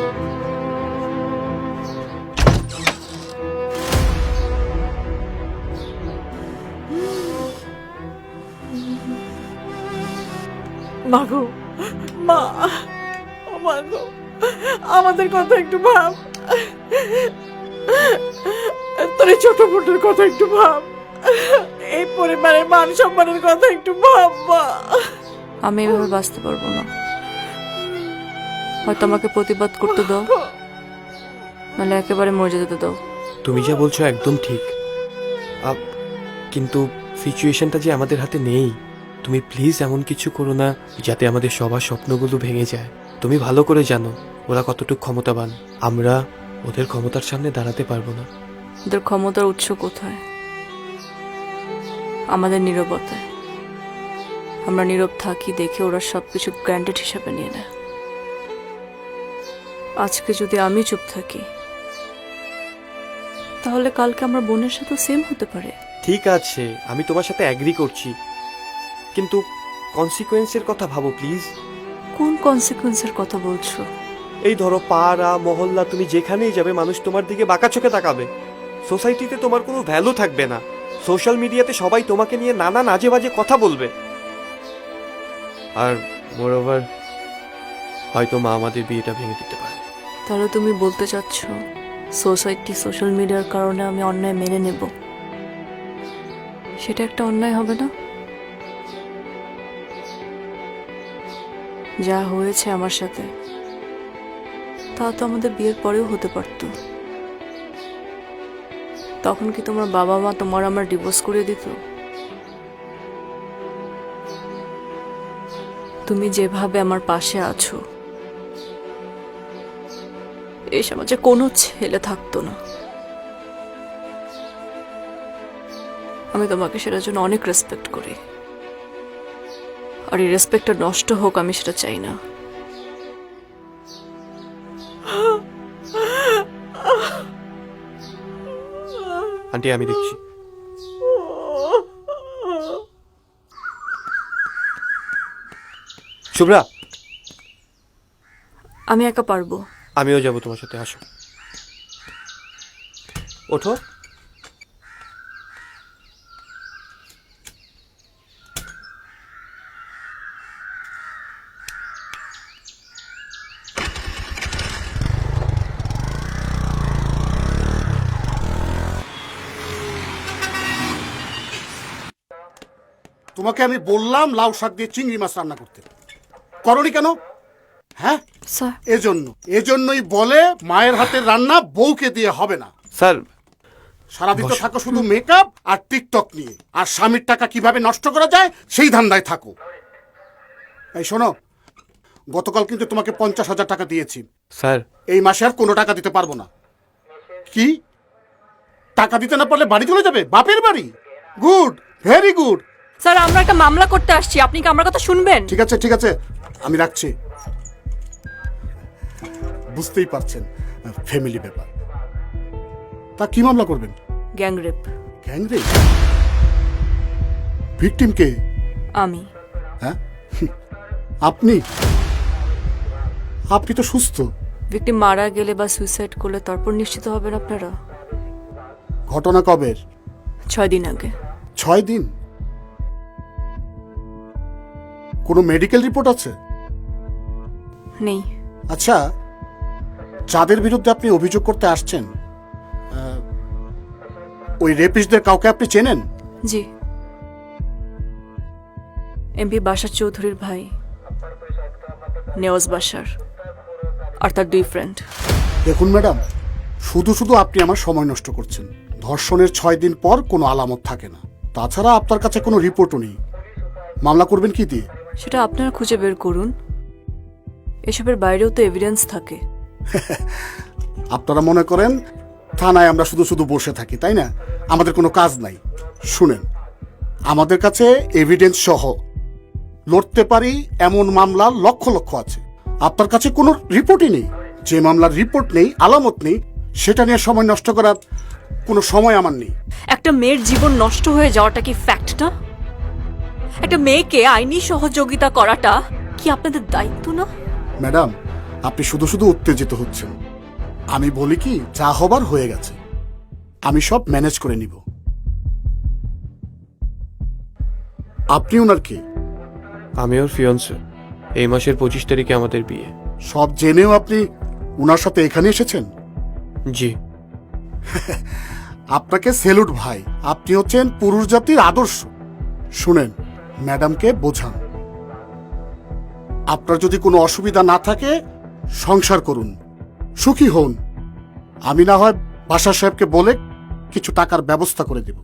মাগো, মা, ও মাগো, আমাদের কথা একটু ভাব। তোর এই ছোট বোনের কথা একটু ভাব। এই পরিবারের মান সম্মানের কথা একটু ভাব মা। আমি এভাবে বাঁচতে পারবো না। হয়তো আমাকে প্রতিবাদ করতে দাও, নাহলে একেবারে মরে যেতে দাও। তুমি যা বলছো একদম ঠিক, কিন্তু সিচুয়েশনটা যে আমাদের হাতে নেই। তুমি প্লিজ এমন কিছু করো না যাতে আমাদের সবার স্বপ্নগুলো ভেঙে যায়। তুমি ভালো করে জানো ওরা কতটুকু ক্ষমতাবান। আমরা ওদের ক্ষমতার সামনে দাঁড়াতে পারবো না। ওদের ক্ষমতার উৎস কোথায়? আমাদের নীরবতায়। আমরা নীরব থাকি দেখে ওরা সবকিছু গ্র্যান্টেড হিসাবে নিয়ে নেয়। আজকে যদি আমি চুপ থাকি, তাহলে কালকে আমার বোনের সাথে সেম হতে পারে। ঠিক আছে, আমি তোমার সাথে অ্যাগ্রি করছি, কিন্তু কনসিকুয়েন্সের কথা ভাবো প্লিজ। কোন কনসিকুয়েন্সের কথা বলছো? এই ধরো পাড়া মহল্লা, তুমি যেখানেই যাবে মানুষ তোমার দিকে বাঁকা চোখে তাকাবে। সোসাইটিতে তোমার কোনো ভ্যালু থাকবে না। সোশ্যাল মিডিয়াতে সবাই তোমাকে নিয়ে নানান আজে বাজে কথা বলবে। আর মোরওভার হয়তো মা আমাদের বিয়েটা ভেঙে দিতে পারে। তাহলে তুমি বলতে চাচ্ছ সোসাইটি সোশ্যাল মিডিয়ার কারণে আমি অন্যায় মেনে নেব? সেটা একটা অন্যায় হবে না? যা হয়েছে আমার সাথে তা তো আমাদের বিয়ের পরেও হতে পারত। তখন কি তোমার বাবা মা তোমার আমার ডিভোর্স করে দিত? তুমি যেভাবে আমার পাশে আছো, এই সমাজে কোনো ছেলে থাকতো না। আমি তোমাকে সেটার জন্য অনেক রেসপেক্ট করি, আর এই রেসপেক্টটা নষ্ট হোক আমি সেটা চাই না। আন্টি আমি দেখছি। শুভ্রা, আমি একা পারবো। আমিও যাবো তোমার সাথে, আসো। ওঠো। তোমাকে আমি বললাম লাউ শাক দিয়ে চিংড়ি মাছ রান্না করতে, করনি কেন? হ্যাঁ, এজন্যই বলে মায়ের হাতের রান্না বউকে দিয়ে হবে না। স্যার, সারাদিন তো থাকো শুধু মেকআপ আর টিকটক নিয়ে, আর স্বামীর টাকা কিভাবে নষ্ট করা যায় সেই ধান্দায় থাকো। এই শোনো, গতকাল কিন্তু তোমাকে 50,000 টাকা দিয়েছি। স্যার, এই মাসে আর কোনো টাকা দিতে পারবো না। কি টাকা দিতে না পারলে বাড়ি চলে যাবে? বাপের বাড়ি? Good, very good. স্যার, আমরা একটা মামলা করতে আসছি, আপনি কি আমার কথা শুনবেন? ঠিক আছে ঠিক আছে, আমি রাখছি। বুঝতেই পারছেন ফ্যামিলি ব্যাপার। তা কি মামলা করবেন? Gang rape. Gang rape? Victim কে? আমি। হ্যাঁ, আপনি? আপনি তো সুস্থ। ভিকটিম মারা গেলে বা সুইসাইড করলে তারপর নিশ্চিত হবেন আপনারা। ঘটনা কবের? 6 দিন আগে। 6 দিন? কোনো মেডিকেল রিপোর্ট আছে? নেই। আচ্ছা, যাদের বিরুদ্ধে আপনি অভিযোগ করতে আসছেন, ওই রেপিস্টদের কাউকে আপনি চেনেন? জি, এমপি বাশার চৌধুরীর ভাই নেওয়াজ বাশার আর তার 2 ফ্রেন্ড। দেখুন ম্যাডাম, শুধু শুধু আপনি আমার সময় নষ্ট করছেন। ধর্ষণের 6 দিন পর কোনো আলামত থাকে না, তাছাড়া আপনার কাছে কোনো রিপোর্টও নেই। মামলা করবেন কি দিয়ে? সেটা আপনারা খুঁজে বের করুন। এসবের বাইরেও তো এভিডেন্স থাকে। আপনারা মনে করেন থানায় আমরা শুধু শুধু বসে থাকি, তাই না? আমাদের কোনো কাজ নাই। শুনেন, আমাদের কাছে এভিডেন্স সহ লড়তে পারি এমন মামলা লক্ষ লক্ষ আছে। আপনার কাছে কোনো রিপোর্টই নেই। যে মামলার রিপোর্ট নেই, আলামত নেই, সেটা নিয়ে সময় নষ্ট করার কোনো সময় আমার নেই। একটা মেয়ের জীবন নষ্ট হয়ে যাওয়াটা কি ফ্যাক্ট না? একটা মেয়েকে আইনি সহযোগিতা করাটা কি আপনাদের দায়িত্ব না? ম্যাডাম, আপনি শুধু শুধু উত্তেজিত হচ্ছেন। আমি বলি কি, যা হবার হয়ে গেছে, আমি সব ম্যানেজ করে নিব। আপনি ওনার কে? আমি ওর ফিয়ন্সে। এই মাসের 25 তারিখে আমাদের বিয়ে। সব জেনেও আপনি ওনার সাথে এখানে এসেছেন? জি। আপনাকে সেলুট ভাই, আপনি হচ্ছেন পুরুষ জাতির আদর্শ। শুনেন, ম্যাডামকে বোঝান, আপনার যদি কোনো অসুবিধা না থাকে সংসার করুন, সুখী হন। আমি না হয় বাশার সাহেবকে বলে কিছু টাকার ব্যবস্থা করে দেব।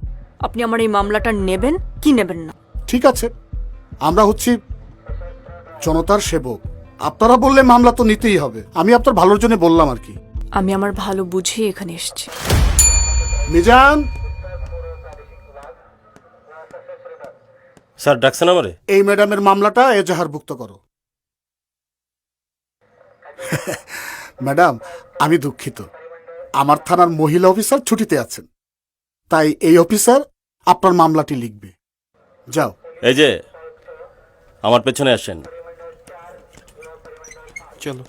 আপনি আমার এই মামলাটা নেবেন কি নেবেন না? ঠিক আছে, আমরা হচ্ছি জনতার সেবক, আপনারা বললে মামলা তো নিতেই হবে। আমি আপনার ভালোর জন্য বললাম আর কি। আমি আমার ভালো বুঝে এখানে এসেছি। মিজান, স্যার ডাকছেন আমারে? এই ম্যাডামের মামলাটা এজাহারভুক্ত করো। ম্যাডাম, আমি দুঃখিত, আমার থানার মহিলা অফিসার ছুটিতে আছেন, তাই এই অফিসার আপনার মামলাটি লিখবে। যাও। এই যে আমার পেছনে আসেন। চলো।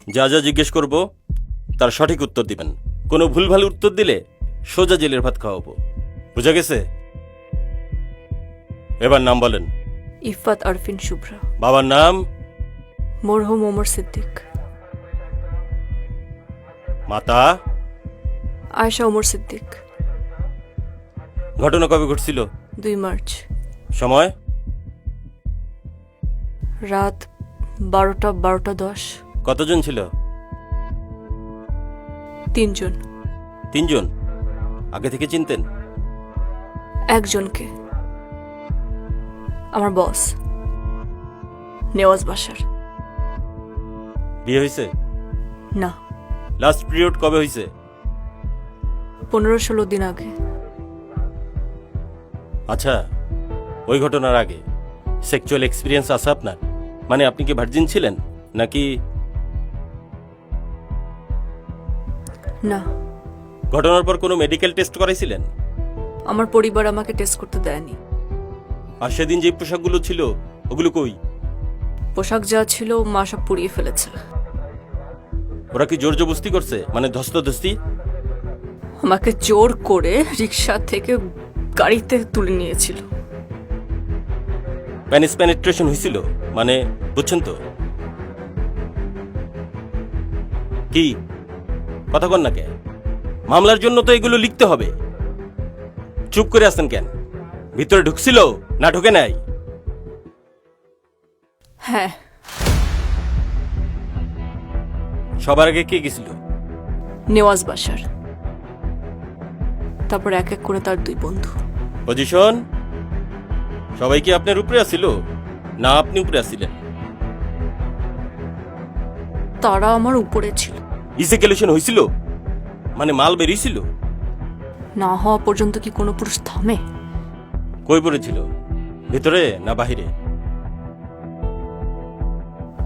যা যা জিজ্ঞেস করব তার সঠিক উত্তর দিবেন। কোনো ভুলভাল উত্তর দিলে সোজা জেলের ভাত খাওয়াবো। বুঝা গেছে? এবার নাম বলেন। ইফাত আরফিন শুভ্রা। বাবার নাম? মরহুম ওমর সিদ্দিক। মাতা? আয়েশা ওমর সিদ্দিক। ঘটনা কবে ঘটছিল? 2 মার্চ। সময়? রাত 12:10। কতজন ছিল? 3 জন। 3 জন? আগে থেকে চিনতেন? একজনকে, আমার বস, নেওয়াজ বাশার। বিয়ে হয়েছে? না। লাস্ট পিরিয়ড কবে হয়েছে? 15-16 দিন আগে। আচ্ছা, ওই ঘটনার আগে সেক্সুয়াল এক্সপিরিয়েন্স আছে আপনার? মানে আপনি কি ভার্জিন ছিলেন নাকি? না। ঘটনার পর কোনো মেডিকেল টেস্ট করাইছিলেন? আমার পরিবার আমাকে টেস্ট করতে দেয়নি। আর সেদিন যে পোশাকগুলো ছিল ওগুলো কই? পোশাক যা ছিল মা সব পুড়িয়ে ফেলেছে। ওরা কি জোর জবরদস্তি করছে, মানে ধস্তাধস্তি? আমাকে জোর করে রিক্সা থেকে গাড়িতে তুলে নিয়েছিল। প্যানিস পেনিট্রেশন হয়েছিল, মানে বুঝছেন তো? কি কথা কন না কেন? মামলার জন্য তো এগুলো লিখতে হবে। চুপ করে আছেন কেন? ভিতরে ঢুকছিল না ঢুকে নাই? হ্যাঁ। সবার আগে কে গেছিল? নেওয়াজ বাশার, তারপর এক এক করে তার 2 বন্ধু। পজিশন? সবাই কি আপনার উপরে আসছিল না আপনি উপরে আসছিলেন? তারা আমার উপরে ছিল। ইসেকুলেশন হয়েছিল, মানে মাল বেরিয়েছিল? না হওয়া পর্যন্ত কি কোনো পুরুষ থামে? কই পড়েছিল, ভিতরে না বাহিরে?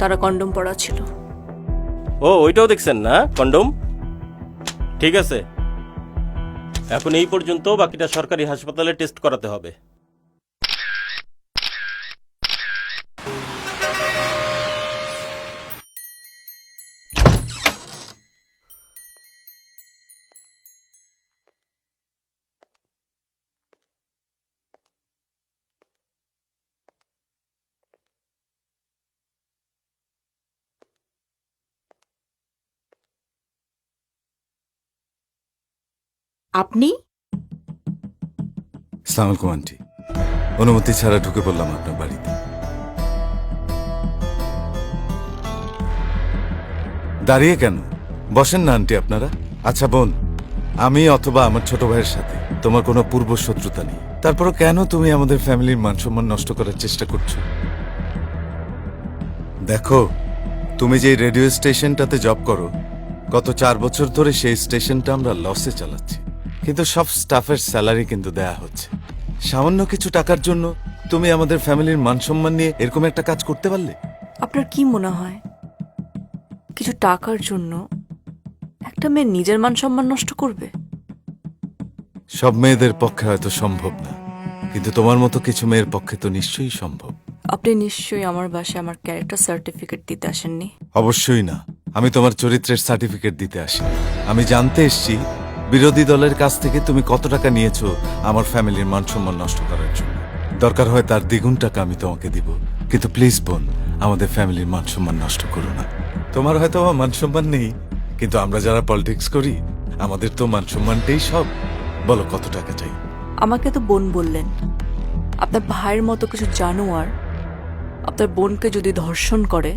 তারা কন্ডম পরা ছিল। ও, ওইটাও দেখছেন না কন্ডম? ঠিক আছে, এখন এই পর্যন্ত, বাকিটা সরকারি হাসপাতালে টেস্ট করাতে হবে। আপনি? আসসালামু আলাইকুম আন্টি, অনুমতি ছাড়া ঢুকে পড়লাম আপনার বাড়িতে। দাঁড়িয়ে কেন? বসেন না আন্টি আপনারা। আচ্ছা বোন, আমি অথবা আমার ছোট ভাইয়ের সাথে তোমার কোনো পূর্ব শত্রুতা নেই, তারপরও কেন তুমি আমাদের ফ্যামিলির মানসম্মান নষ্ট করার চেষ্টা করছো? দেখো, তুমি যে রেডিও স্টেশনটাতে জব করো, গত 4 বছর ধরে সেই স্টেশনটা আমরা লসে চালাচ্ছি, কিন্তু সব স্টাফের স্যালারি কিন্তু দেয়া হচ্ছে। সামান্য কিছু টাকার জন্য তুমি আমাদের ফ্যামিলির মানসম্মান নিয়ে এরকম একটা কাজ করতে পারলে? আপনার কি মনে হয় কিছু টাকার জন্য একটা মেয়ে নিজের মান সম্মান নষ্ট করবে? সব মেয়েদের পক্ষে হয়তো সম্ভব না, কিন্তু তোমার মতো কিছু মেয়ের পক্ষে তো নিশ্চয়ই সম্ভব। আপনি নিশ্চয়ই আমার বাসায় আমার ক্যারেক্টার সার্টিফিকেট দিতে আসেননি। অবশ্যই না, আমি তোমার চরিত্রের সার্টিফিকেট দিতে আসি। আমি জানতে এসেছি বিরোধী দলের কাছ থেকে তুমি কত টাকা নিয়েছো আমার ফ্যামিলির মান সম্মান নষ্ট করার জন্য। দরকার হয় তার দ্বিগুণ টাকা আমি তোমাকে দিব, কিন্তু প্লিজ বোন, আমাদের ফ্যামিলির মান সম্মান নষ্ট করো না। তোমার হয়তো আমার মান সম্মান নেই, কিন্তু আমরা যারা পলিটিক্স করি আমাদের তো মান সম্মানটাই সব। বলো কত টাকা চাই? আমাকে তো বোন বললেন, আপনার ভাইয়ের মতো কিছু জানোয়ার আপনার বোনকে যদি ধর্ষণ করে,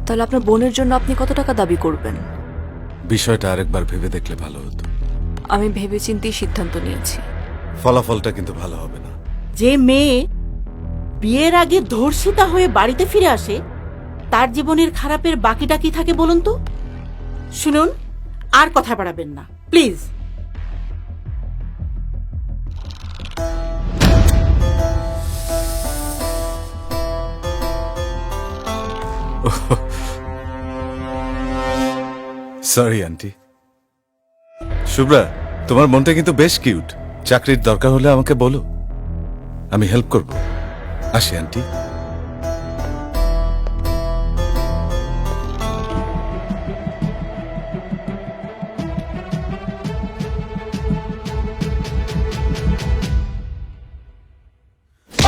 তাহলে আপনার বোনের জন্য আপনি কত টাকা দাবি করবেন? বিষয়টা আরেকবার ভেবে দেখলে ভালো হতো। আমি ভেবেচিন্তেই সিদ্ধান্ত নিয়েছি। ফলাফলটা কিন্তু ভালো হবে না। যে মেয়ে বিয়ের আগে ধর্ষিতা হয়ে বাড়িতে ফিরে আসে, তার জীবনের খারাপের বাকিটা কি থাকে বলুন তো? শুনুন, আর কথা বাড়াবেন না প্লিজ। Sorry aunty. শুভ্রা, তোমার মনটা কিন্তু বেশ কিউট। চাকরির দরকার হলে আমাকে বলো, আমি হেল্প করব। আসি আন্টি।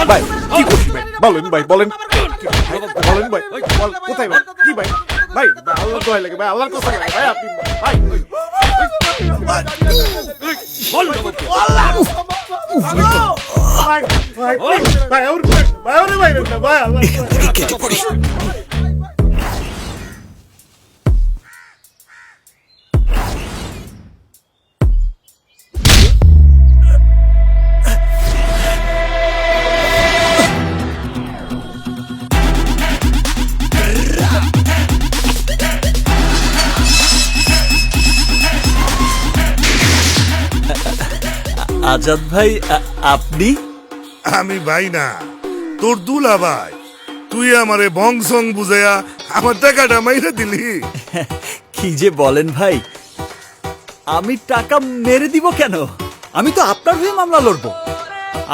ভাই কি করছি ভাই? বলেন ভাই, বলেন বলেন ভাই, কোথায় ভাই? কি ভাই? ভাই আল্লাহ দোহাই লাগে ভাই, আল্লাহর কসম লাগে ভাই, আপনি ভাই আজাদ ভাই, আপনি? আমি ভাই না, তোর দুলা ভাই। তুই আমারে বংশং বুঝাইয়া আমার টাকাটা মাইরা দিলি। কি যে বলেন ভাই, আমি টাকা মেরে দিব কেন? আমি তো আপনার হয়ে মামলা লড়বো,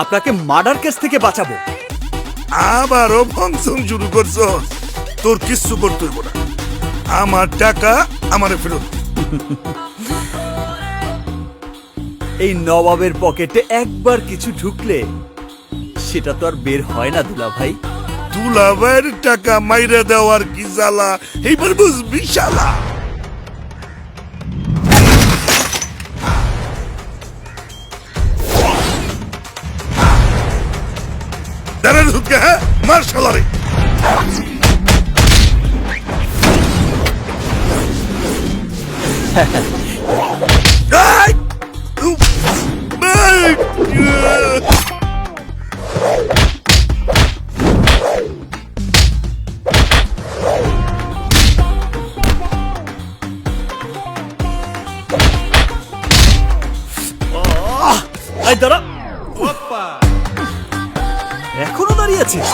আপনাকে মার্ডার কেস থেকে বাঁচাবো। আবারও বংশং শুরু করছ। তোর কিচ্ছু করতে হইব না, আমার টাকা আমারে ফেরত। এই নবাবের পকেটে একবার কিছু ঢুকলে সেটা তো আর বের হয় না দুলা ভাই। দুলা ভাইয়ের টাকা মাইরা দেওয়ার কি জ্বালা এইবার বুঝবি শালা। দাঁড়ান ঢুকে, হ্যাঁ মার শালারে। দাঁড়া, এখনো দাঁড়িয়ে আছিস?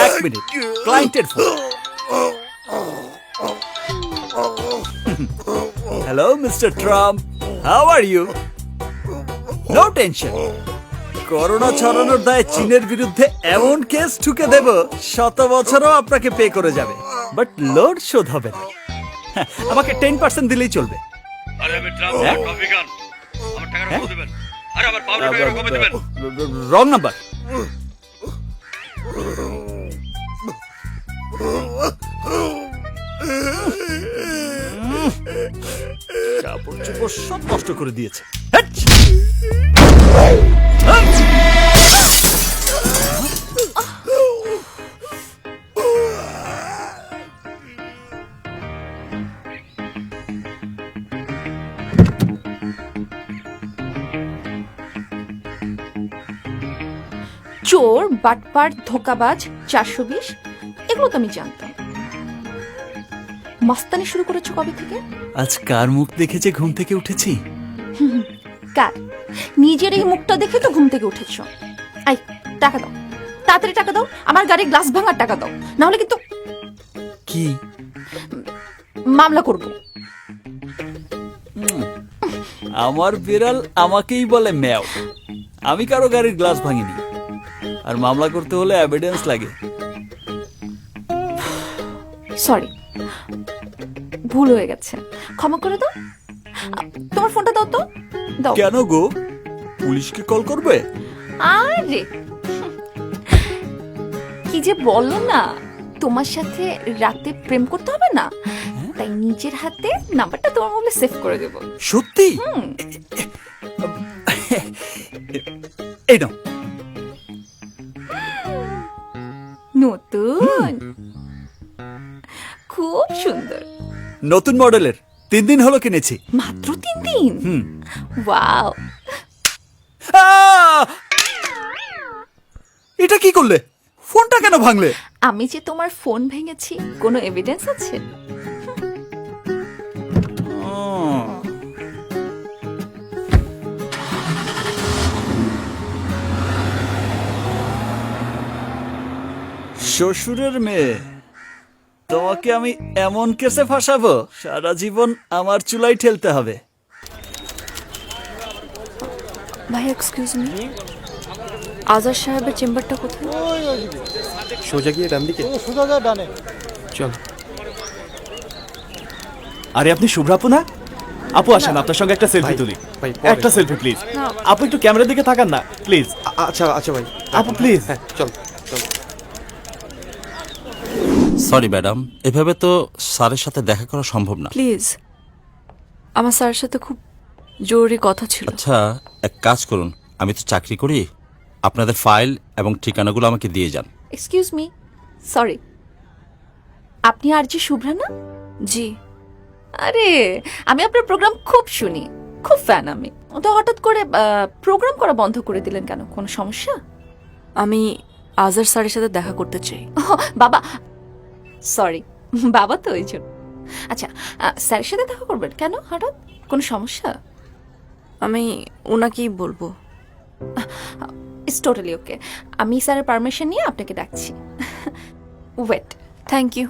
এক মিনিট, ক্লায়েন্টের phone. Hello mister Trump, how are you? No tension, corona ছড়ানোর দায়ে চীনের বিরুদ্ধে এমন কেস ঠুকে দেব 100 বছরও আপনাকে পে করে যাবে, বাট লোড শোধ হবে না। আমাকে 10% দিলেই চলবে। Wrong number. কাপড় চোপড় সব নষ্ট করে দিয়েছে। চোর বাটপার ধোকাবাজ 420 এগুলো তো আমি জানতাম। মাস্তানি শুরু করেছো কবে থেকে? আজ কার মুখ দেখে যে ঘুম থেকে উঠেছি? কার? নিজের এই মুখটা দেখে তো ঘুম থেকে উঠেছো। আই টাকা দাও, তাড়াতাড়ি টাকা দাও, আমার গাড়ির গ্লাস ভাঙার টাকা দাও, না হলে কিন্তু কি মামলা করব। আমার বিড়াল আমাকেই বলে ম্যাও। আমি কারো গাড়ির গ্লাস ভাঙিনি, আর মামলা করতে হলে এভিডেন্স লাগে। সরি, ভুল হয়ে গেছে, ক্ষমা করে দাও। তোমার ফোনটা দাও তো, দাও। কেন গো, পুলিশকে কল করবে? আরে কি যে বলো না, তোমার সাথে রাতে প্রেম করতে হবে না, তাই নিজের হাতে নাম্বারটা তোমার মোবাইলে সেভ করে দেব। সত্যি? এই নাও। নতুন, খুব সুন্দর। নতুন মডেলের, 3 দিন হলো কিনেছি। মাত্র 3 দিন? ওয়াও। এটা কি করলে? ফোনটা কেন ভাঙলে? আমি যে তোমার ফোন ভেঙেছি কোনো এভিডেন্স আছে? শ্বশুরের মেয়ে, তোমাকে আমি এমন কেসে ফাঁসাবো সারা জীবন আমার চুলাই ঠেলতে হবে। ভাই এক্সকিউজ মি, আজাদ সাহেবের চেম্বারটা কোথায়? সোজা গিয়ে ডান দিকে। চল। আরে আপনি শুভ্রা আপু না? আপু আসেন, আপনার সঙ্গে একটা সেলফি তুলি। একটা সেলফি প্লিজ। আপু একটু ক্যামেরার দিকে তাকান না প্লিজ। আচ্ছা আচ্ছা ভাই, আপু প্লিজ। চল চল। সরি ম্যাডাম, এভাবে তো স্যারের সাথে দেখা করা সম্ভব না। প্লিজ, আমার স্যারের সাথে খুব জরুরি কথা ছিল। আচ্ছা এক কাজ করুন, আমি তো চাকরি করি, আপনাদের ফাইল এবং ঠিকানাগুলো আমাকে দিয়ে যান। এক্সকিউজ মি, সরি, আপনি আর জি শুভ্রা না? জি। আরে আমি আপনার প্রোগ্রাম খুব শুনি, খুব ফ্যান আমি। তো হঠাৎ করে প্রোগ্রাম করা বন্ধ করে দিলেন কেন? কোনো সমস্যা? আমি আজাদ স্যারের সাথে দেখা করতে চাই। বাবা, সরি, বাবা তো ওই জন্য। আচ্ছা, স্যারের সাথে দেখা করবেন কেন হঠাৎ? কোনো সমস্যা? আমি ওনাকেই বলবো। It's totally okay. আমি স্যারের পারমিশন নিয়ে আপনাকে ডাকছি। ওয়েট। Thank you.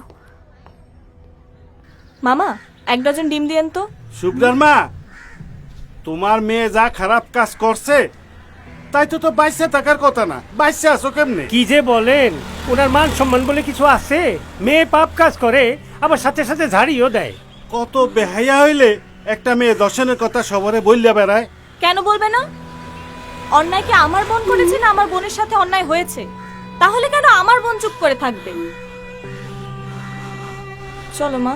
মামা 1 ডজন ডিম দিয়েন তো। শুভ্রার মা, তোমার মেয়ে যা খারাপ কাজ করছে তাই তো বাইসে থাকার কথা না। বাইসে আছো কেমনে? কি যে বলেন, ওনার মান সম্মান বলে কিছু আছে? মেয়ে পাপ কাজ করে আবার সাথে সাথে ঝাড়িও দেয়। কত বেহাইয়া হইলে একটা মেয়ে দর্শনের কথা সবরে বললে বেড়ায়। কেন বলবে না? অন্যায় কি আমার বোন করেছে না আমার বোনের সাথে অন্যায় হয়েছে? তাহলে কেন আমার বোন চুপ করে থাকবে? চলো মা।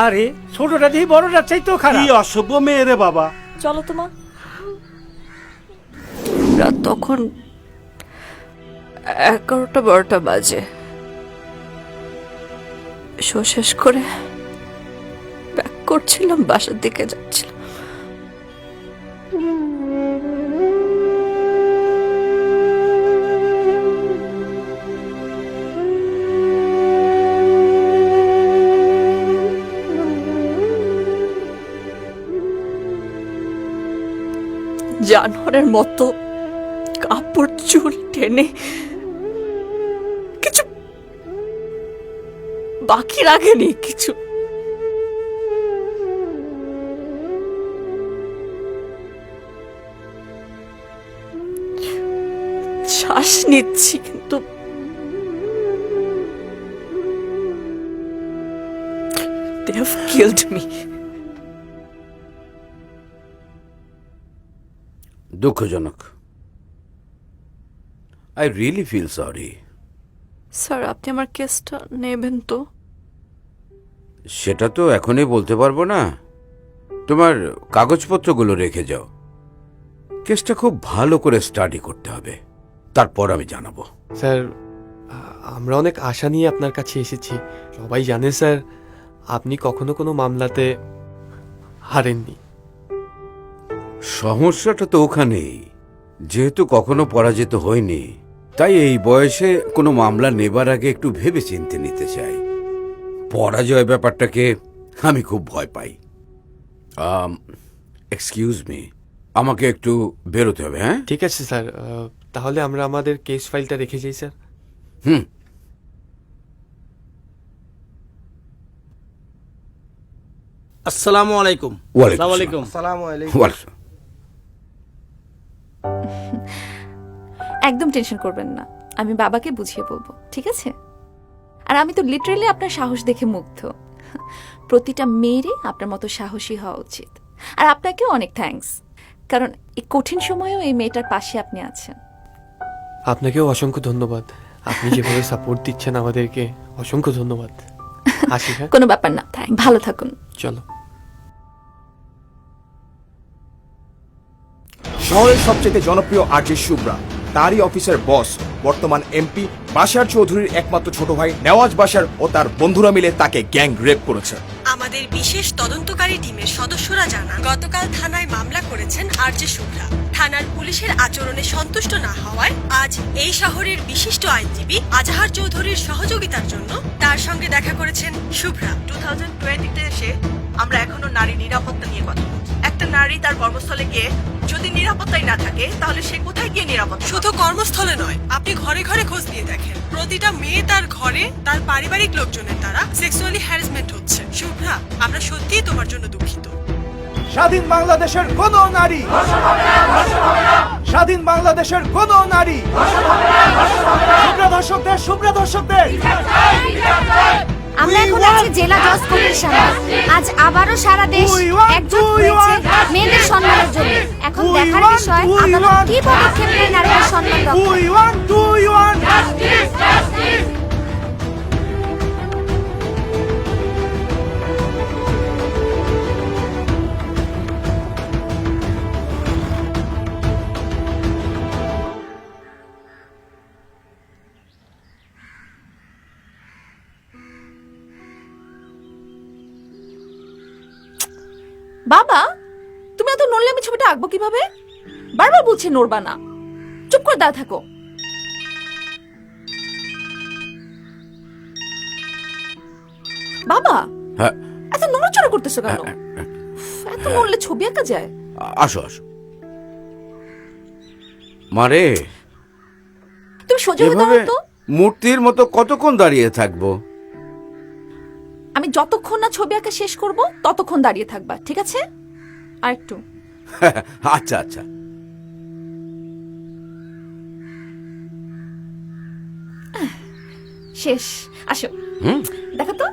আরে ছোটটা দিয়ে বড়টা চাইতেও খারাপ। কি অসভ্য মেয়ে রে বাবা। চলো তো মা। রাত তখন 11টা-12টা বাজে। শো শেষ করে ব্যাক করছিলাম, বাসার দিকে যাচ্ছিলাম। জানোয়ারের মতো কাপড় চুল টেনে কিছু বাকি রাখেনি, কিছু শ্বাস নিচ্ছি কিন্তু they have killed me. দুঃখজনক। I really feel sorry. Sir আপনি আমার কেসটা নেবেন তো? সেটা তো এখনই বলতে পারবো না। তোমার কাগজপত্রগুলো রেখে যাও। কেসটা খুব ভালো করে স্টাডি করতে হবে, তারপর আমি জানাবো। স্যার আমরা অনেক আশা নিয়ে আপনার কাছে এসেছি। সবাই জানে স্যার আপনি কখনো কোনো মামলাতে হারেননি। সমস্যাটা তো ওখানেই, যেহেতু কখনো পরাজিত হয়নি তাই এই বয়সে কোনো মামলা নেবার আগে একটু ভেবে চিন্তে নিতে চাই। পরাজয় ব্যাপারটাকে আমি খুব ভয় পাই। এক্সকিউজ মি, আমাকে একটু বেরোতে হবে। হ্যাঁ, ঠিক আছে স্যার, তাহলে আমরা আমাদের কেস ফাইলটা রেখে যাই স্যার। হুম। আসসালামু আলাইকুম। ওয়ালাইকুম আসসালামু আলাইকুম। আসসালামু আলাইকুম। ওয়ালাইকুম। একদম টেনশন করবেন না, আমি বাবাকে বুঝিয়ে বলবো, ঠিক আছে? আর আমি তো লিটারালি আপনার সাহস দেখে মুগ্ধ। প্রতিটা মেয়েরই আপনার মতো সাহসী হওয়া উচিত। আর আপনাকেও অনেক থ্যাঙ্কস, কারণ এই কঠিন সময়েও এই মেয়েটার পাশে আপনি আছেন। আপনাকেও অসংখ্য ধন্যবাদ, আপনি যেভাবে সাপোর্ট দিচ্ছেন আমাদেরকে, অসংখ্য ধন্যবাদ। আসি হ্যাঁ? কোনো ব্যাপার না, ভালো থাকুন। চলো। শহরের সবচেয়ে জনপ্রিয় আরজে শুভ্রা, তারই অফিসের বস, বর্তমান এমপি বাশার চৌধুরীর একমাত্র ছোট ভাই নেওয়াজ বাশার ও তার বন্ধুরা মিলে তাকে গ্যাং রেপ করেছে। আমাদের বিশেষ তদন্তকারী টিমের সদস্যরা জানান, গতকাল থানায় মামলা করেছেন আরজে শুভ্রা। থানার পুলিশের আচরণে সন্তুষ্ট না হওয়ায় আজ এই শহরের বিশিষ্ট আইনজীবী আজাহার চৌধুরীর সহযোগিতার জন্য তার সঙ্গে দেখা করেছেন শুভ্রা। 2020-তে এসে আমরা এখনো নারী নিরাপত্তা নিয়ে কথা বলছি। একটা নারী তার কর্মস্থলে গিয়ে যদি নিরাপত্তাই না থাকে, তাহলে সে কোথায় গিয়ে নিরাপত্তা? শুধু কর্মস্থলে নয়, আপনি ঘরে ঘরে খোঁজ নিয়ে দেখেন, প্রতিটা মেয়ে তার ঘরে তার পারিবারিক লোকজনের দ্বারা সেক্সুয়ালি হ্যারাসমেন্ট হচ্ছে। শুভ্রা, আমরা সত্যিই তোমার জন্য দুঃখিত। স্বাধীন বাংলাদেশের কোন নারী, স্বাধীন বাংলাদেশের কোন নারী, শুভ্রা ধর্ষকদের, শুভ্রা ধর্ষকদের। আমরা এখন আছি জেলা জজ কোর্টের সামনে। আজ আবারও সারা দেশ একজোট হয়েছে মেয়েদের সম্মানের জন্য। এখন দেখার বিষয় আদালত কি পদক্ষেপ নেয় নারীদের সম্মান রক্ষায়। বাবা, তুমি এত নড়লে আমি ছবিটা আঁকবো কিভাবে? বারবার বলছে নড়বা না, চুপ করে দাঁড়া থাকো। বাবা, হ্যাঁ, এত নড়াচড়া করতেছো কেন? এত নড়লে ছবি আঁকা যায়? আসো আসো। মারে, তুমি সোজা হয়ে দাঁড়াও তো। মূর্তির মতো কতক্ষণ দাঁড়িয়ে থাকবো? আমি যতক্ষণ না ছবি আঁকা শেষ করব ততক্ষণ দাঁড়িয়ে থাকবা, ঠিক আছে? আর একটু। আচ্ছা আচ্ছা। শেষ। আসো, দেখো তো।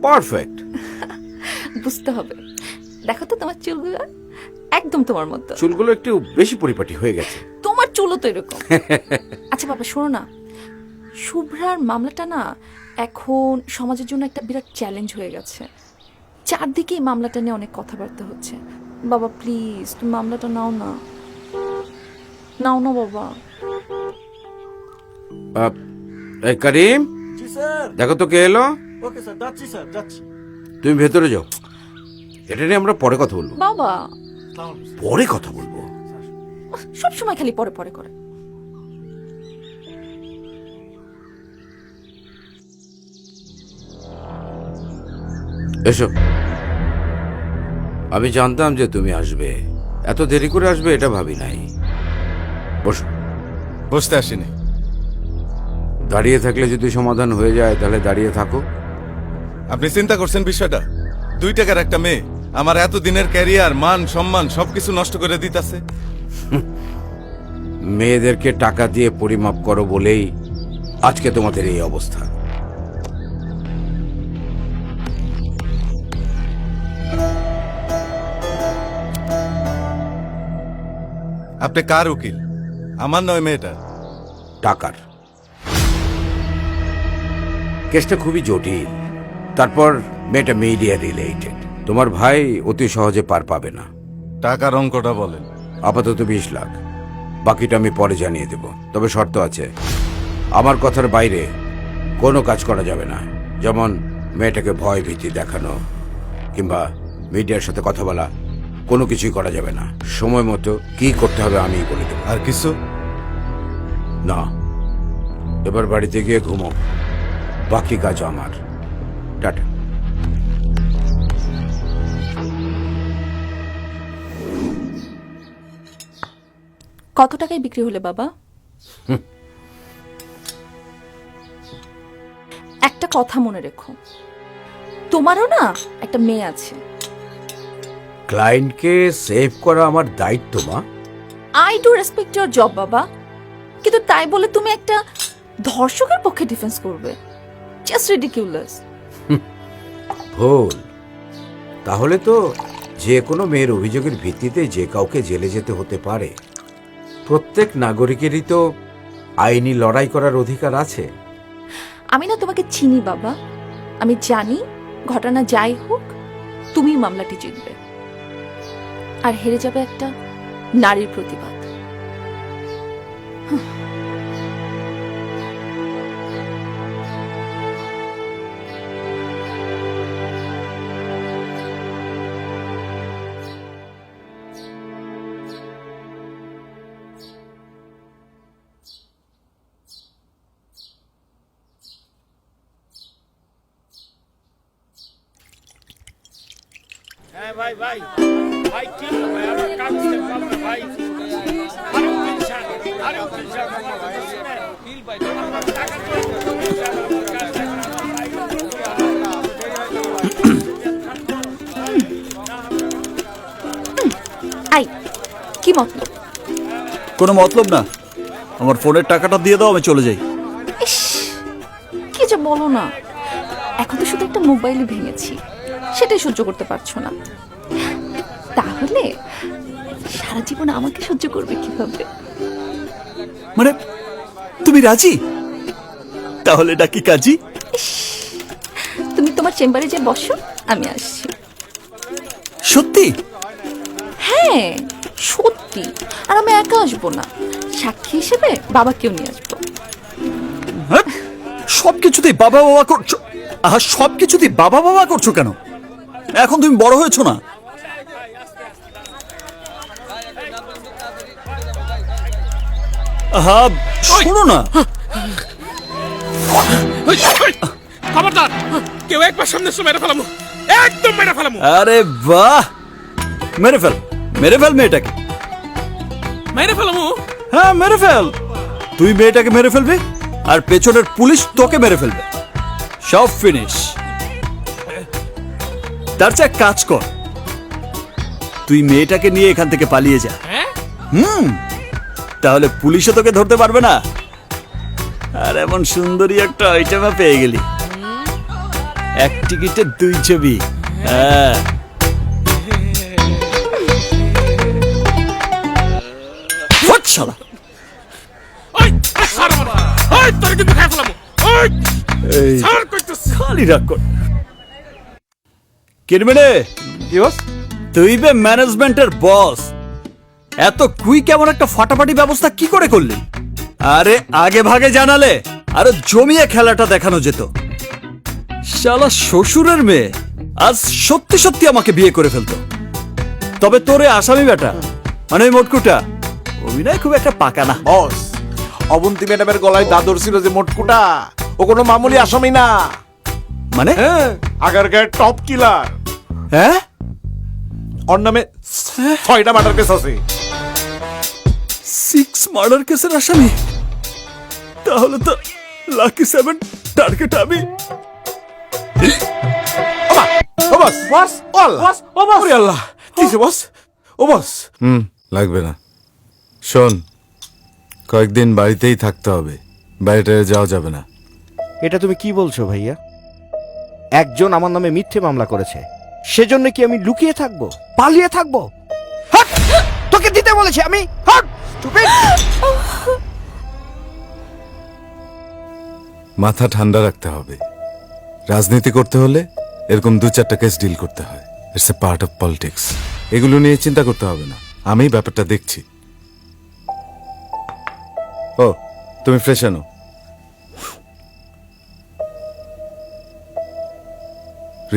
পারফেক্ট। বুঝতে হবে। দেখো তো তোমার চুলগুলো একদম তোমার মতো। চুলগুলো একটু বেশি পরিপাটি হয়ে গেছে। তোমার চুলও তো এরকম। আচ্ছা বাবা, শোনো না, শুভ্রার মামলাটা না এখন সমাজের জন্য একটা বিরাট চ্যালেঞ্জ হয়ে গেছে। চারদিকে এই মামলাটা নিয়ে অনেক কথাবার্তা হচ্ছে। বাবা প্লিজ, তুমি মামলাটা নাও না, নাও না বাবা। এই করিম, জি স্যার। দেখো তো কে এলো। ওকে স্যার, যাচ্ছি স্যার, যাচ্ছি। তুমি ভেতরে যাও, এটা নিয়ে আমরা পরে কথা বলবো। বাবা, পরে কথা বলবো। সব সময় খালি পরে পরে করে। এসো। আমি জানতাম যে তুমি আসবে, এত দেরি করে আসবে এটা ভাবি নাই। বসো। বসতে আসিনি। দাঁড়িয়ে থাকলে যদি সমাধান হয়ে যায় তাহলে দাঁড়িয়ে থাকো। আপনি চিন্তা করছেন বিষয়টা? 2 টাকার একটা মেয়ে আমার এত দিনের ক্যারিয়ার, মান সম্মান সবকিছু নষ্ট করে দিতেছে। মেয়েদেরকে টাকা দিয়ে পরিমাপ করো বলেই আজকে তোমাদের এই অবস্থা। আপনি কার উকিল? আমার নয় মেয়েটার। টাকার। কেসটা খুবই জটিল, তারপর মেয়েটা মিডিয়া রিলেটেড। তোমার ভাই অতি সহজে পার পাবে না। টাকার অঙ্কটা বলেন। আপাতত 20 লাখ, বাকিটা আমি পরে জানিয়ে দেব। তবে শর্ত আছে, আমার কথার বাইরে কোনো কাজ করা যাবে না। যেমন মেয়েটাকে ভয় ভীতি দেখানো, কিংবা মিডিয়ার সাথে কথা বলা কোনো কিছুই করা যাবে না। সময় মতো কি করতে হবে আমি বলে দেব। আর কিছু না, এবার বাড়িতে গিয়ে ঘুমো, বাকি কাজ আমার। টাটা। কত টাকায় বিক্রি হলে বাবা? একটা কথা মনে রেখো, তোমারও না একটা মেয়ে আছে। ক্লায়েন্টকে সেভ করা আমার দায়িত্ব, মা। I do respect your job বাবা, কিন্তু তাই বলে তুমি একটা ধর্ষকের পক্ষে ডিফেন্স করবে? Just ridiculous. ভুল। তাহলে তো যে কোনো মেয়ের অভিযোগের ভিত্তিতে যে কাউকে জেলে যেতে হতে পারে। প্রত্যেক নাগরিকেরই তো আইনি লড়াই করার অধিকার আছে। আমি না তোমাকে চিনি বাবা, আমি জানি ঘটনা যাই হোক তুমি মামলাটি জিতবে, আর হেরে যাবে একটা নারীর প্রতিবাদ। ভাই ভাই ভাই কি ভাই আমার কাজ করতে পারবে ভাই আরে টেনশন আরে টেনশন ফিল ভাই আই কি মতলব? কোনো মতলব না, আমার ফোনের টাকাটা দিয়ে দাও, আমি চলে যাই। কি যে বলো না, এখন তো শুধু একটা মোবাইলই ভেঙেছি, সেটাই সহ্য করতে পারছো না, তাহলে সারা জীবন আমাকে সহ্য করবে কিভাবে? মানে তুমি রাজি? তাহলে ডাকি কাজী। তুমি তোমার চেম্বারে যে বসো, আমি আসছি। সত্যি? হ্যাঁ সত্যি, আর আমি একা আসবো না, সাক্ষী হিসেবে বাবাকেও নিয়ে আসবো। সবকিছুতেই বাবা বাবা করছো। আহা, সবকিছুতেই বাবা বাবা করছো কেন? এখন তুমি বড় হয়েছো না? আহা শোনো না, খবরদার কেউ একবার সামনে এসে মেরে ফেলামু, একদম মেরে ফেলামু। আরে বাহ, মেরে ফেল, মেরে ফেল মেয়েটাকে। মেরে ফেলামু? হ্যাঁ মেরে ফেল। তুই মেয়েটাকে মেরে ফেলবি আর পেছনের পুলিশ তোকে মেরে ফেলবে, সব ফিনিশ। তার চেয়ে এক কাজ কর, তুই মেয়েটাকে নিয়ে এখান থেকে পালিয়ে যা। তাহলে পুলিশও তোকে ধরতে পারবে না, আর এমন সুন্দরী একটা আইটেমা পেয়ে গেলি, এক টিকিটে 2 ছবি। হ্যাঁ শালা, খালি রাগ কর। কিরমিনে, তুই বে ম্যানেজমেন্টের বস, এত কুইক এমন একটা ফাটাফাটি ব্যবস্থা কি করে করলি? আরে আগে ভাগে জানালে আরো জমিয়ে খেলাটা দেখানো যেত। শালা শ্বশুরের মেয়ে আজ সত্যি সত্যি আমাকে বিয়ে করে ফেলতো। তবে তোরে আসামি বেটা, মানে ওই মোটকুটা, অভিনয় খুব একটা পাকা না। বস, অবন্তী ম্যাডামের গলায় দাদর ছিল যে মোটকুটা, ও কোনো মামুলি আসামি না। মানে? হ্যাঁ, আগারগাঁয়ের টপ কিলার। হ্যাঁ, ওর নামে 6টা মার্ডার কেস আছে। 6 মার্ডার কেসের আসামি? তাহলে তো লাকি 7 টার্গেট আমি। ও বস, বস, ও আল্লাহ, বস, ও বস, ওরে আল্লাহ, কিসে বস? ও বস, লাগবে না। শোন, কয়েকদিন বাড়িতেই থাকতে হবে, বাইরে যাওয়া যাবে না। এটা তুমি কি বলছো ভাইয়া? একজন আমার নামে মিথ্যে মামলা করেছে, সেজন্য কি আমি লুকিয়ে থাকবো, পালিয়ে থাকবো? হাট! তোকে দিতে বলেছি আমি। হাট! স্টুপিড! মাথা ঠান্ডা রাখতে হবে। রাজনীতি করতে হলে এরকম 2-4টা কেস ডিল করতে হয়। It's a part of politics. এগুলো নিয়ে চিন্তা করতে হবে না, আমি ব্যাপারটা দেখছি। ও, তুমি ফ্রেশ আনো।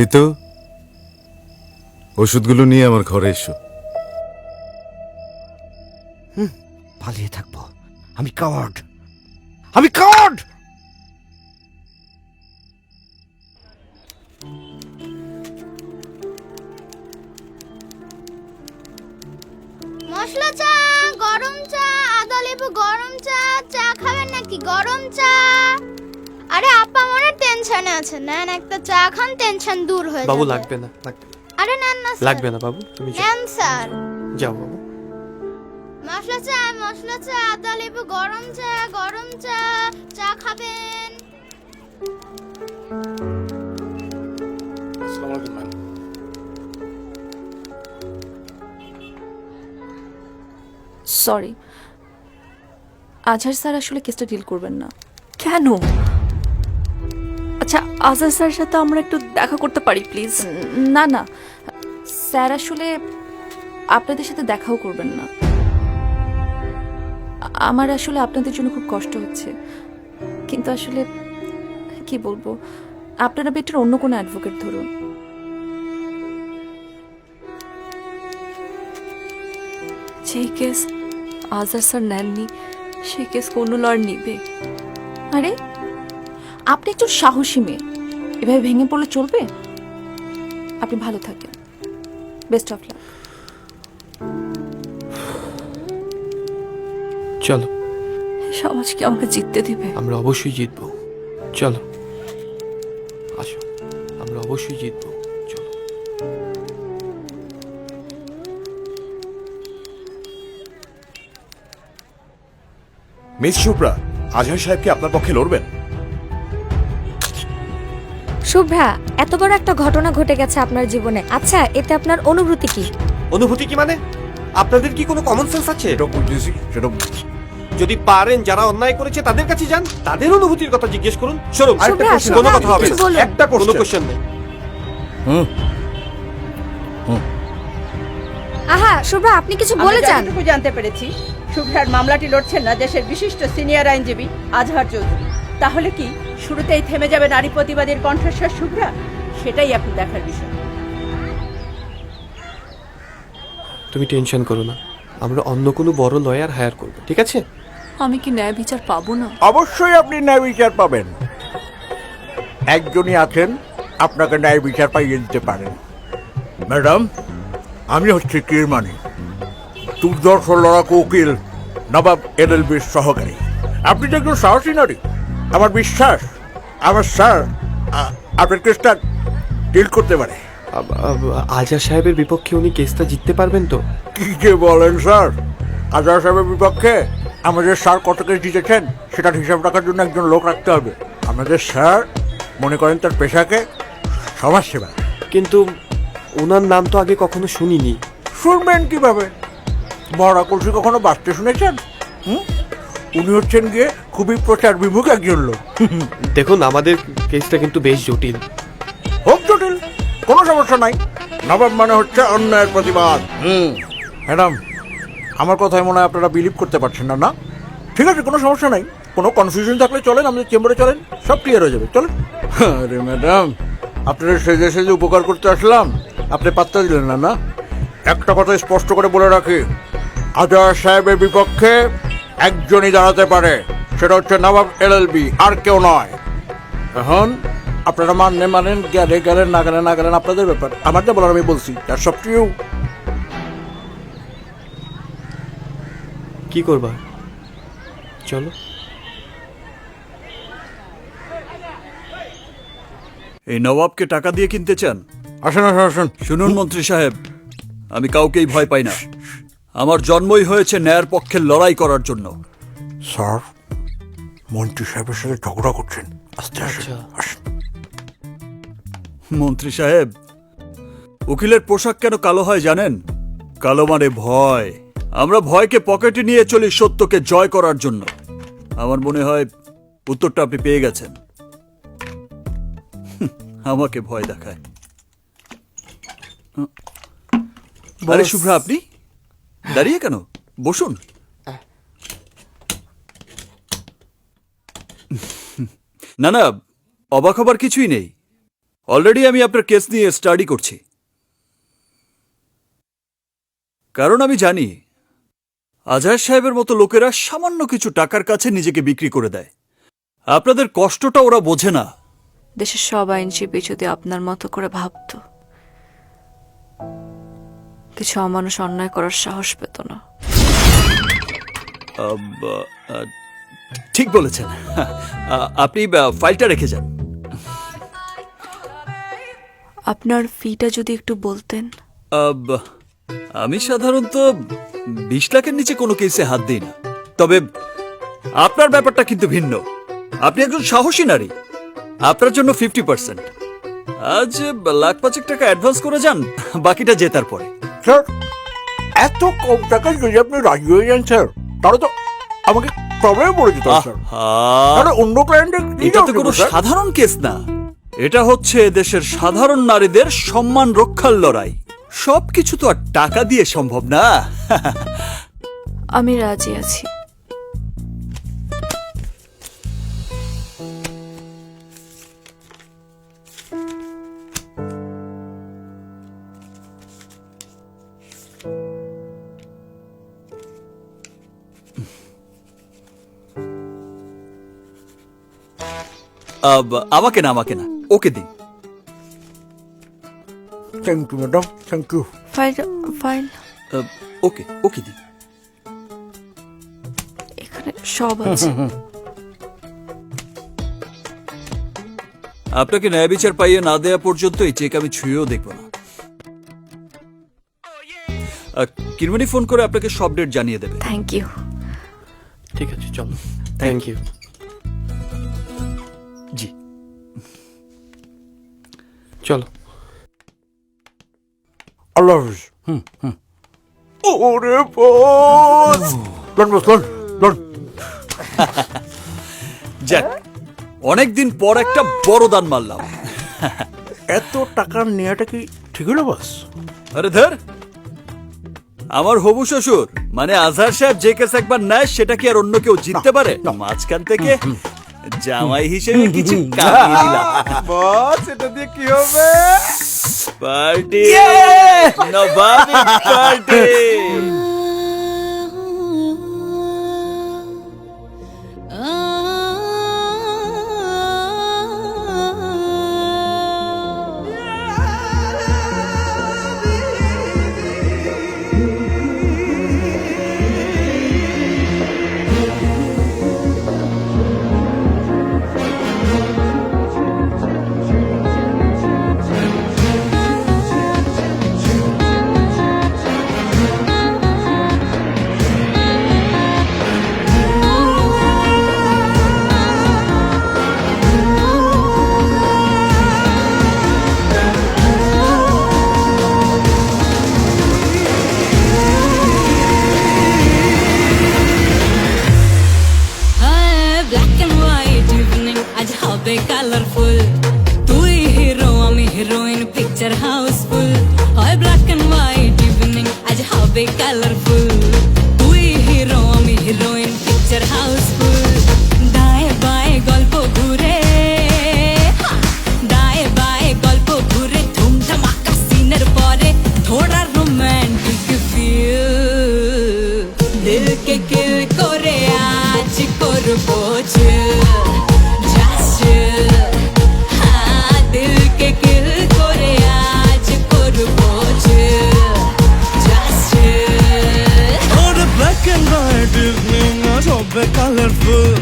ঋতু, ওষুধগুলো নিয়ে আমার ঘরে এসো। পালিয়ে থাকবো? আমি কাওয়ার্ড, আমি কাওয়ার্ড। মশলা চা, গরম চা, আদা লেবু গরম চা, চা খাবেন নাকি গরম চা? আরে আপা মনে টেনশনে আছে, নেন একটা চা খান, টেনশন দূর হয়ে যাবে। বাবু লাগবে না, লাগবে না। আরে নেন না স্যার। লাগবে না বাবু, তুমি যাও। নেন স্যার। যাও বাবু। মশলা চা, আদা লেবু গরম চা, গরম চা, চা খাবেন? আসসালামু আলাইকুম ম্যাম। সরি, আজহার স্যার আসলে কেসটা ডিল করবেন না। কেন? আচ্ছা, আজহার স্যারের সাথে আমরা একটু দেখা করতে পারি প্লিজ? না না, স্যার আসলে আপনাদের সাথে দেখাও করবেন না। আমার আসলে আপনাদের জন্য খুব কষ্ট হচ্ছে, কিন্তু আসলে কি বলবো, আপনারা বেটার অন্য কোনো অ্যাডভোকেট ধরুন। যেই কেস আজহার স্যার নেননি, সেই কেস কোনো লয়ার নিবে? আরে আপনি একজন সাহসী মেয়ে, এভাবে ভেঙে পড়লে চলবে? আপনি ভালো থাকেন, বেস্ট অফ লাক। চলো, সমাজ কি আমাকে জিততে দিবে? আমরা অবশ্যই জিতবো। চলো আসো, আমরা অবশ্যই জিতবো। চলো। মিস শুভ্রা, আজহার সাহেব কি আপনার পক্ষে লড়বেন? শুভ্রা, এত বড় একটা ঘটনা ঘটে গেছে আপনার জীবনে, আচ্ছা এতে আপনার অনুভূতি কি? অনুভূতি কি মানে? আপনাদের কি কোনো কমন সেন্স আছে? এটা বুঝেছি, সেটা যদি পারেন যারা অন্যায় করেছে তাদের কাছে যান, তাদের অনুভূতির কথা জিজ্ঞেস করুন। শুনুন, শুভ্রা, কোনো শুভ্রা, কথা হবে কিছু না, বলুন। একটা কোনো কোশ্চেন নেই। আহা শুভ্রা, আপনি কিছু বলে যান। যতটুকু জানতে পেরেছি, শুভ্রার মামলাটি লড়ছেন না দেশের বিশিষ্ট সিনিয়র আইনজীবী আজহার চৌধুরী। তাহলে কি শুরুতেই থেমে যাবে নারী প্রতিবাদের কণ্ঠস্বর শুভ্রা? সেটাই এখন দেখার বিষয়। তুমি টেনশন করো না, আমরা অন্য কোনো বড় লয়ার হায়ার করব, ঠিক আছে? আমি কি ন্যায় বিচার পাবো না? অবশ্যই আপনি ন্যায় বিচার পাবেন। একজনই আছেন আপনাকে ন্যায় বিচার পাইয়ে দিতে পারেন। ম্যাডাম, আমি হচ্ছি কিরমানি, দুর্দর্শ লড়াকু উকিল নবাব এলএলবির সহকারী। আপনি তো একজন সাহসী নারী, আমার বিশ্বাস আমার স্যার আপনার কেসটা ডিল করতে পারে। আজহার সাহেবের বিপক্ষে উনি কেসটা জিততে পারবেন তো? কি যে বলেন স্যার, আজহার সাহেবের বিপক্ষে আমাদের স্যার কত কেস জিতেছেন সেটার হিসাব রাখার জন্য একজন লোক রাখতে হবে। আমাদের স্যার মনে করেন তার পেশাকে সমাজসেবা। কিন্তু ওনার নাম তো আগে কখনো শুনিনি। শুনবেন কিভাবে? মরা কলসি কখনো বাঁচতে শুনেছেন? উনি হচ্ছেন গিয়ে খুবই প্রচার বিমুখ একজন লোক। দেখুন, আমাদের কেসটা কিন্তু বেশ জটিল। হোক জটিল, কোনো সমস্যা নাই। নবাব মানে হচ্ছে অন্যায়ের প্রতিবাদ। ম্যাডাম, আমার কথায় মনে হয় আপনারা বিলিভ করতে পারছেন না। না ঠিক আছে, কোনো সমস্যা নাই। কোনো কনফিউশন থাকলে চলেন, আমাদের চেম্বারে চলেন, সব ক্লিয়ার হয়ে যাবে। চলেন। আরে ম্যাডাম, আপনারা সেজে সেজে উপকার করতে আসলাম, আপনি পাত্তা দিলেন না। না, একটা কথা স্পষ্ট করে বলে রাখি, আজহার সাহেবের বিপক্ষে একজনই দাঁড়াতে পারে, সেটা হচ্ছে নবাব এলএলবি, আর কেউ নয়। এখন আপনারা মানেন, গেলেন না গেলেন আপনাদের ব্যাপার। আমার যা বলার আমি বলছি, তার সব ট্রু। কি করবা? চলো। এই নবাবকে টাকা দিয়ে কিনতে চান? আসেন আসেন আসেন। শুনুন মন্ত্রী সাহেব, আমি কাউকেই ভয় পাই না। আমার জন্মই হয়েছে ন্যায়ের পক্ষে লড়াই করার জন্য। স্যার, মন্ত্রী সাহেবের সাথে ঝগড়া করছেন, আস্তে আসেন। মন্ত্রী সাহেব, উকিলের পোশাক কেন কালো হয় জানেন? কালো মানে ভয়। আমরা ভয়কে পকেটে নিয়ে চলি সত্যকে জয় করার জন্য। আমার মনে হয় উত্তরটা আপনি পেয়ে গেছেন। আমাকে ভয় দেখায়। আরে শুভ্রা, আপনি দাঁড়িয়ে কেন? বসুন। না না, অবাক হবার কিছুই নেই। অলরেডি আমি আপনার কেস নিয়ে স্টাডি করছি। কারণ আমি জানি আজহার সাহেবের মতো লোকেরা সামান্য কিছু টাকার কাছে নিজেকে বিক্রি করে দেয়। আপনাদের কষ্টটা ওরা বোঝে না। দেশের সব আইনজীবী যদি আপনার মতো করে ভাবত, কিছু অমানুষ অন্যায় করার সাহস পেত না। ঠিক বলেছেন। আপনি ফাইলটা রেখে যান। আপনার ফিটা যদি একটু বলতেন। আমি সাধারণত 20 লাখের নিচে কোনো কেসে হাত দিই না, তবে আপনার ব্যাপারটা কিন্তু ভিন্ন। আপনি একজন সাহসী নারী, আপনার জন্য 50%। আজ 1,05,000 টাকা অ্যাডভান্স করে যান, বাকিটা জেতার পরে। স্যার, এত কম টাকায় যদি আপনি রাজি হয়ে যান স্যার, তাহলে তো আমাকে প্রবলেমে পড়ে যেত স্যার। তাহলে অন্য ক্লায়েন্টের এটা তো কোনো সাধারণ কেস না, এটা হচ্ছে দেশের সাধারণ নারীদের সম্মান রক্ষার লড়াই। সবকিছু তো আর টাকা দিয়ে সম্ভব না। আমি রাজি আছি। আমাকে না, ওকে দিন। Thank you madam, thank you. File ওকে দিন। এখানে সব আছে। আপনাকে ন্যায় বিচার পাইয়ে না দেয়া পর্যন্ত এই চেক আমি ছুঁয়েও দেখব না। কিরমানি ফোন করে আপনাকে সব ডেট জানিয়ে দেবে। Thank you. ঠিক আছে, চলো। Thank you. জি, চলো। আল্লাহ হাফিজ। ওরে বস, যাক, অনেকদিন পর একটা বড় দান মারলাম। এত টাকা নেওয়াটা কি ঠিক হলো বস? আরে ধর, আমার হবু শ্বশুর মানে আজহার সাহেব যে কেস একবার নেয় সেটা কি আর অন্য কেউ জিততে পারে? মাঝখান থেকে জামাই হিসেবে কিছু কামিয়ে দিলাম। বস, এটা দিয়ে কি হবে? পার্টি, নবাবী পার্টি। কালারফুল, তুই হিরো আমি হিরোইন, পিকচার হাউসফুল। হয় ব্ল্যাক এন্ড হোয়াইট ইভিনিং, আজ হবে কালারফুল। তুই হিরো আমি হিরোইন, পিকচার হাউসফুল। দায়ে বায়ে গল্প ঘুরে, দায়ে বায়ে গল্প ঘুরে, ধুমধামাকা সিনের পরে থোড়া রোমান্টিক ফিল। দিলকে কিল করে আজ করবো চিল। কালারফুল,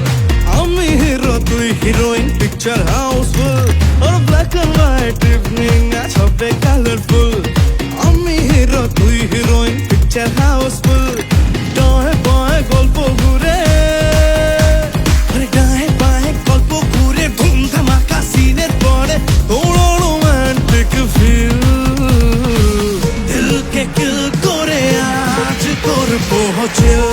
আমি হিরো তুই হিরোইন, পিকচার হাউসফুল। ওর ব্ল্যাক এন্ড হোয়াইট ইভিনিং, আজ হবে কালারফুল। আমি হিরো তুই হিরোইন, পিকচার হাউসফুল। ডায়ে বায়ে গল্প ঘুরে, ডায়ে বায়ে গল্প ঘুরে, ধুমধামাকা সিনের পরে থোড়া রোমান্টিক ফিল। দিলকে কিল করে আজ করবো চিল।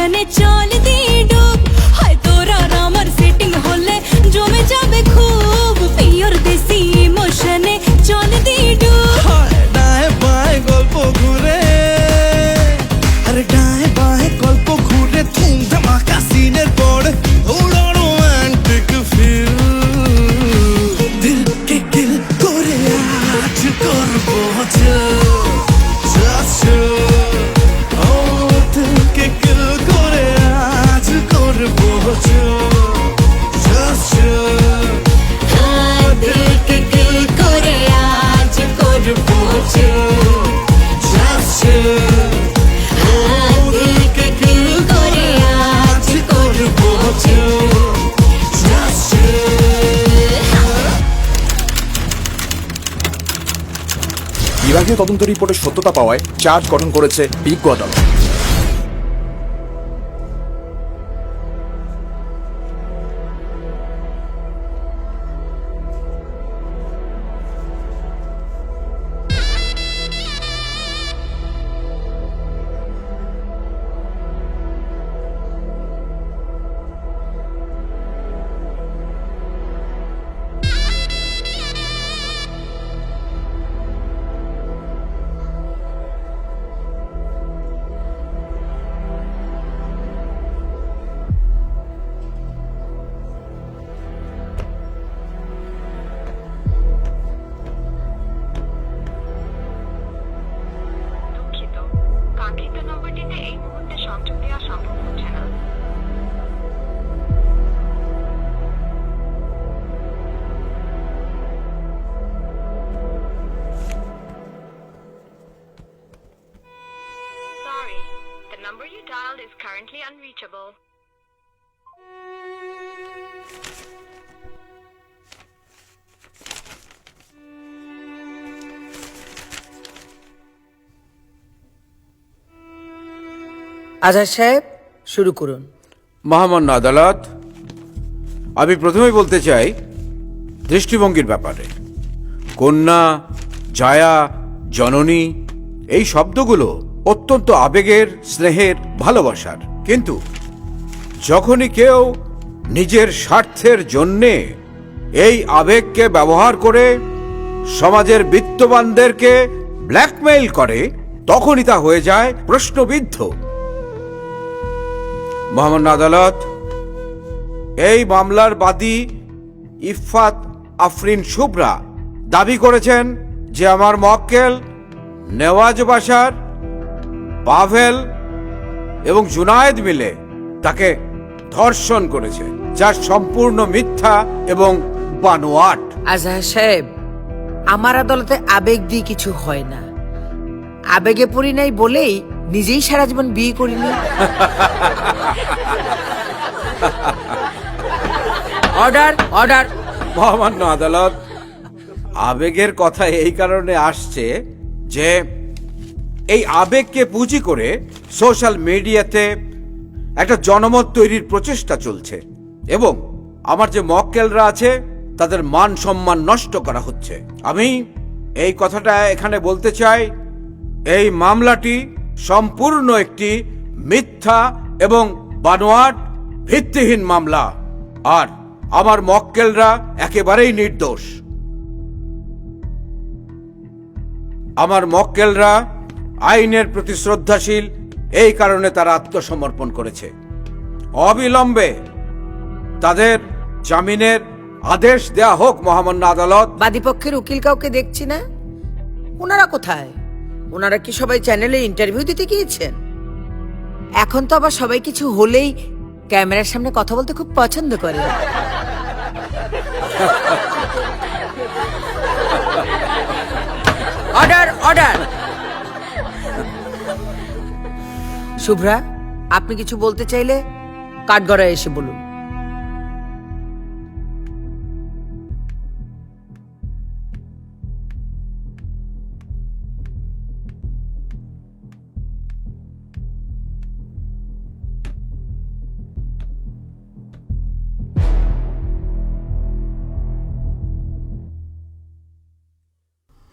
ইমোশনে চল দিয়ে ডুব হয় তোর আর আমার সেটিং হলে জমে যাবে খুব পিওর দেশি ইমোশনে চল দিয়ে ডুব ডায়ে বায়ে গল্প ঘুরে আরে ডায়ে বায়ে গল্প ঘুরে ধুম ধামাকা সিনের পড়ে উড়ো রোমান্টিক ফিল দিল কে দিল করে আজ করবো just ও দিল কে দিল করে আজ করবো just দিল কে দিল করে আজ করবো just দিল কে দিল করে আজ করবো বিভাগীয় তদন্ত রিপোর্টের সত্যতা পাওয়ায় চার্জ গঠন করেছে বিজ্ঞ আদালত। আজহার সাহেব শুরু করুন। মহামান্য আদালত, আমি প্রথমেই বলতে চাই দৃষ্টিভঙ্গির ব্যাপারে। কন্যা, জায়া, জননী এই শব্দগুলো অত্যন্ত আবেগের, স্নেহের, ভালোবাসার। কিন্তু যখনই কেউ নিজের স্বার্থের জন্যে এই আবেগকে ব্যবহার করে সমাজের বিত্তবানদেরকে ব্ল্যাকমেইল করে, তখনই তা হয়ে যায় প্রশ্নবিদ্ধ। মহামান্য আদালত, এই মামলার বাদী ইফফাত আফরিন শুভ্রা দাবি করেছেন যে আমার মক্কেল নেওয়াজ বাশার, পাভেল এবং জুনায়েদ মিলে তাকে ধর্ষণ করেছে, যা সম্পূর্ণ মিথ্যা এবং বানোয়াট। আজহার সাহেব, আমার আদালতে আবেগ দিয়ে কিছু হয় না। আবেগে পড়ি নাই বলেই নিজেই সারা জীবন বিয়ে করিনি। Order order. মহামান্য আদালত, আবেগের কথা এই কারণে আসছে যে এই আবেগকে পুঁজি করে সোশ্যাল মিডিয়াতে একটা জনমত তৈরির প্রচেষ্টা চলছে এবং আমার যে মক্কেলরা আছে তাদের মান সম্মান নষ্ট করা হচ্ছে। আমি এই কথাটা এখানে বলতে চাই, এই মামলাটি সম্পূর্ণ একটি মিথ্যা এবং বানোয়াট, ভিত্তিহীন মামলা, আর আমার মক্কেলরা একেবারেই নির্দোষ। আমার মক্কেলরা আইনের প্রতি শ্রদ্ধাশীল, এই কারণে তারা আত্মসমর্পণ করেছে। অবিলম্বে তাদের জামিনের আদেশ দেয়া হোক মহামান্য আদালত। বাদীপক্ষের উকিল কাউকে দেখছি না। ওনারা কোথায়? ওনারা কি সবাই চ্যানেলে ইন্টারভিউ দিতে গিয়েছেন? এখন তো আবার সবাই কিছু হলেই ক্যামেরার সামনে কথা বলতে খুব পছন্দ করে। Order order. শুভ্রা, আপনি কিছু বলতে চাইলে কাঠগড়ায় এসে বলুন।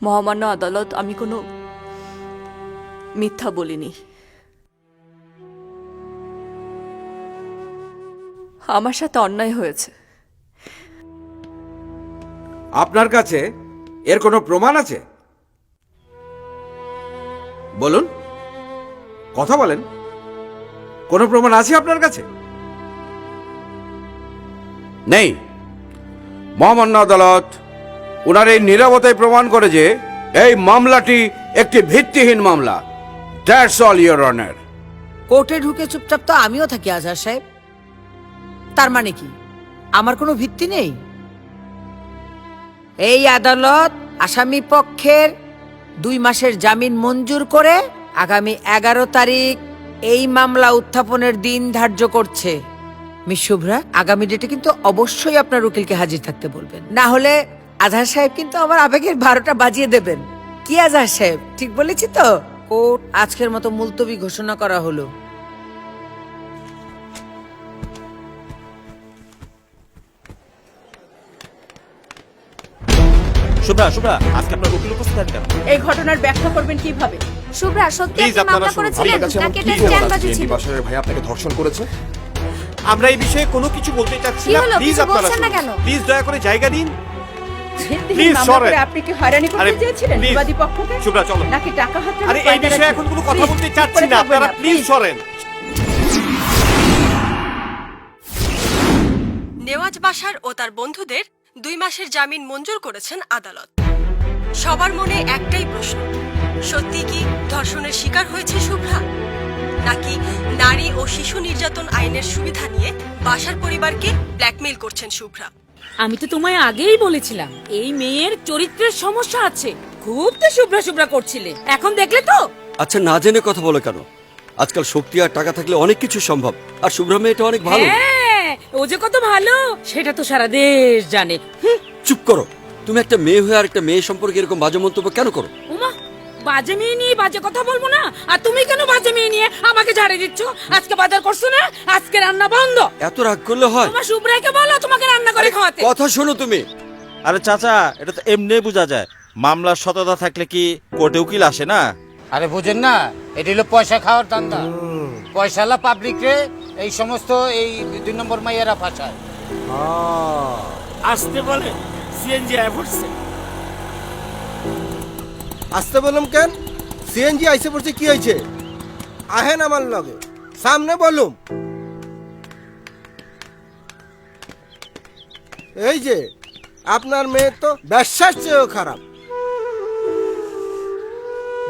মহামান্য আদালত, আমি কোনো মিথ্যা বলিনি। আমার সাথে অন্যায় হয়েছে। আপনার কাছে এর কোনো প্রমাণ আছে? বলুন, কথা বলেন। কোনো প্রমাণ আছে আপনার কাছে? নেই। মহামান্য আদালত ওনার এই নীরবতায় প্রমাণ করে যে এই মামলাটি একটি ভিত্তিহীন মামলা। That's all your honour. কোর্টে ঢুকে চুপচাপ তো আমিও থাকি আজহার সাহেব। তার মানে কি আমার কোনো ভিত্তি নেই? এই আদালত আসামি পক্ষের 2 মাসের জামিন মঞ্জুর করে আগামী 11 তারিখ এই মামলা উত্থাপনের দিন ধার্য করছে। মিস শুভ্রা, আগামী ডেটে কিন্তু অবশ্যই আপনার উকিলকে হাজির থাকতে বলবেন, না হলে আজহার সাহেব কিন্তু আমার আবেগের 12টা বাজিয়ে দেবেন। কি আজহার সাহেব, ঠিক বলেছি তো? কোর্ট আজকের মতো মুলতবি ঘোষণা করা হলো। শুভ্রা, শুভ্রা, আজকে আপনার উকিল উপস্থিত আছেন কেন? এই ঘটনার ব্যাখ্যা করবেন কিভাবে? শুভ্রা, সত্যি Please, আপনি আপনারা মামলা শুনুন। করেছিলেন আপনার কাছে এমন নাকি কি এটা প্রমাণ স্ট্যান্ডবাজি আছে? ছিল? বাসারের ভাই আপনাকে ধর্ষণ করেছে? আমরা এই বিষয়ে কোনো কিছু বলতে চাচ্ছি কি না। হলো, প্লিজ কিছু আপনারা বলছেন না শুনুন। কেন? প্লিজ দয়া করে জায়গা দিন। ভিত্তিহীন Please, মামলা সরেন। করে আপনি কি হয়রানি করতে আরে, চেয়েছিলেন please। বিবাদী পক্ষকে? শুভ্রা, চলো। নাকি টাকা হাতে আরে এই বিষয়ে এখন কোনো কথা বলতে চাচ্ছি না, আপনারা প্লিজ সরেন। নেওয়াজ বাশার ও তার বন্ধুদের 2 মাসের জামিন মঞ্জুর করেছেন আদালত। সবার মনে একটাই প্রশ্ন, সত্যি কি ধর্ষণের শিকার হয়েছে শুভ্রা, নাকি নারী ও শিশু নির্যাতন আইনের সুবিধা নিয়ে বাশার পরিবারকে ব্ল্যাকমেইল করছেন শুভ্রা? আমি তো তোমায় আগেই বলেছিলাম এই মেয়ের চরিত্রের সমস্যা আছে। খুব তো শুভ্রা শুভ্রা করছিলে, এখন দেখলে তো। আচ্ছা, না জেনে কথা বলো কেন? আজকাল শক্তি আর টাকা থাকলে অনেক কিছু সম্ভব। আর শুভ্রা মেয়েটা অনেক ভালো। হ্যাঁ, ও যে কত ভালো সেটা তো সারা দেশ জানে। চুপ করো। তুমি একটা মেয়ে হয়ে আর একটা মেয়ে সম্পর্কে এরকম বাজে মন্তব্য কেন করো? উমা, বাজে মেয়ে নিয়ে বাজে কথা বলবো না। আর তুমি কেন বাজে মেয়ে নিয়ে আমাকে ঝাড়ে দিচ্ছ? আজকে বাজার করছো না, আজকে রান্না বন্ধ। এত রাগ করলে হয়? তোমার শুভ্রাকে বলো তোমাকে রান্না করে খাওয়াতে। কথা শোনো তুমি। আরে চাচা, এটা তো এমনি বোঝা যায়। মামলার সততা থাকলে কি কোর্টে উকিল আসে না? আরে বুঝেন না, এটি হলো পয়সা খাওয়ার ধান্দা। পয়সালা পাবলিক রে এই সমস্ত এই 2 নম্বর মাইয়ারা ফাঁসায়। আসতে বলে সিএনজি আয় পড়ছে। আসতে বললাম কেন? সিএনজি আইসে পড়ছে, কি হয়েছে? আহেন আমার লগে, সামনে বলুম। এই যে আপনার মেয়ে তো ব্যবসার চেয়েও খারাপ।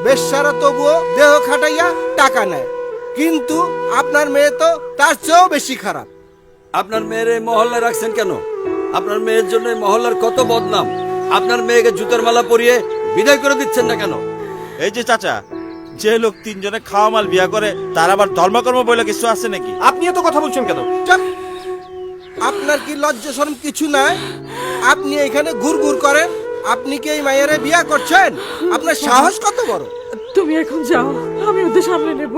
বেশ্যারা তবুও দেহ খাটাইয়া টাকা নেয়, কিন্তু আপনার মেয়ে তো তার চেয়েও বেশি খারাপ। আপনার মেয়ের এই মহল্লায় রাখছেন কেন? আপনার মেয়ের জন্য এই মহল্লার কত বদনাম। আপনার মেয়েকে জুতার মালা পরিয়ে বিদায় করে দিচ্ছেন না কেন? এই যে চাচা, যে লোক 3 জনে খাওয়া মাল বিয়া করে তার আবার ধর্মকর্ম বলে কিছু আছে নাকি? আপনি এত কথা বলছেন কেন? চুপ! আপনার কি লজ্জা শরম কিছু নাই? আপনি এখানে ঘুরঘুর করেন। আপনি কি এই মায়েরে বিয়া করছেন? আপনার সাহস কত বড়? তুমি এখন যাও, আমি ওদের সামনে নেব।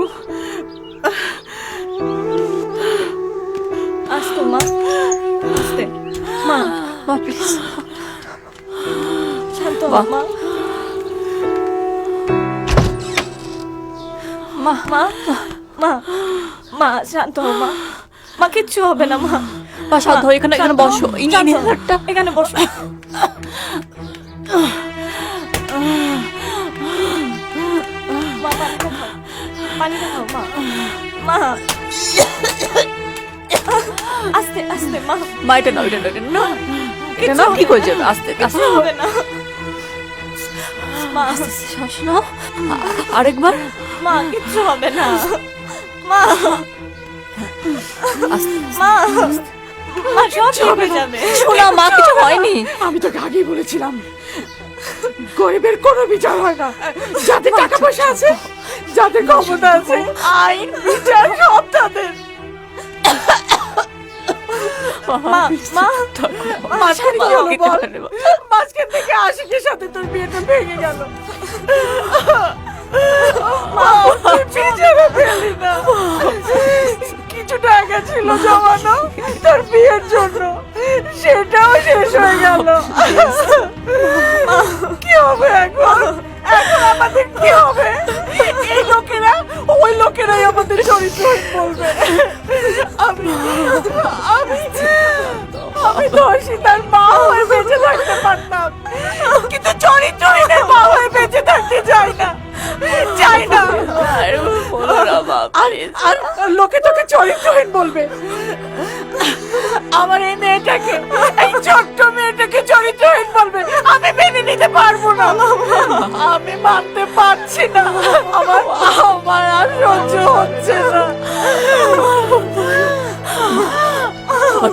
আসতো মা, আসতে মা, মা প্লিজ শান্ত হও মা। মা মা মা মা শান্ত হও মা। মা কিচ্ছু হবে না মা। মা শান্ত হও, এখানে এখানে বসো। ইনহেলারটা এখানে বসো। মা পানিটা খাও মা। মা আস্তে আস্তে মা। মা এটা নাও, এটা নাও, এটা নাও, এটা নাও, ঠিক হয়ে যাবে। আস্তে কিছু আস্তে হবে না মা। শ্বাস নাও, আরেকবার। মা কিচ্ছু হবে না মা। মা মা সব ঠিক হয়ে যাবে। শোনা মা, কিছু হয়নি। আমি তোকে আগেই বলেছিলাম গরিবের কোনো বিচার হয় না। যাদের টাকা পয়সা আছে, যাদের ক্ষমতা আছে, আইন বিচার সব তাদের। মা মা মাঝখানে কি হলো বল? মাঝখান থেকে আশিকের সাথে তোর বিয়েটা ভেঙে গেল। মা তুই পিছনে ফেলি না। কিছু টাকা ছিল জমানো তোর বিয়ের জন্য, সেটাও শেষ হয়ে গেল। কি হবে এখন? এখন আমাদের কি হবে? এই লোকেরা ওই লোকেরাই আমাদের চরিত্রহীন বলবে। আমি দোষী তার মা হয়ে বেঁচে থাকতে পারতাম, কিন্তু চরিত্রহীনের মা হয়ে বেঁচে থাকতে চাই না, চাই না। আর লোকে তোকে চরিত্রহীন বলবে। আমার এই মেয়েটাকে, এই ছোট্ট মেয়েটাকে চরিত্রহীন বলবে, আমি মেনে নিতে পারবো না, আমি মানতে পারছি না, আমার আর সহ্য হচ্ছে না।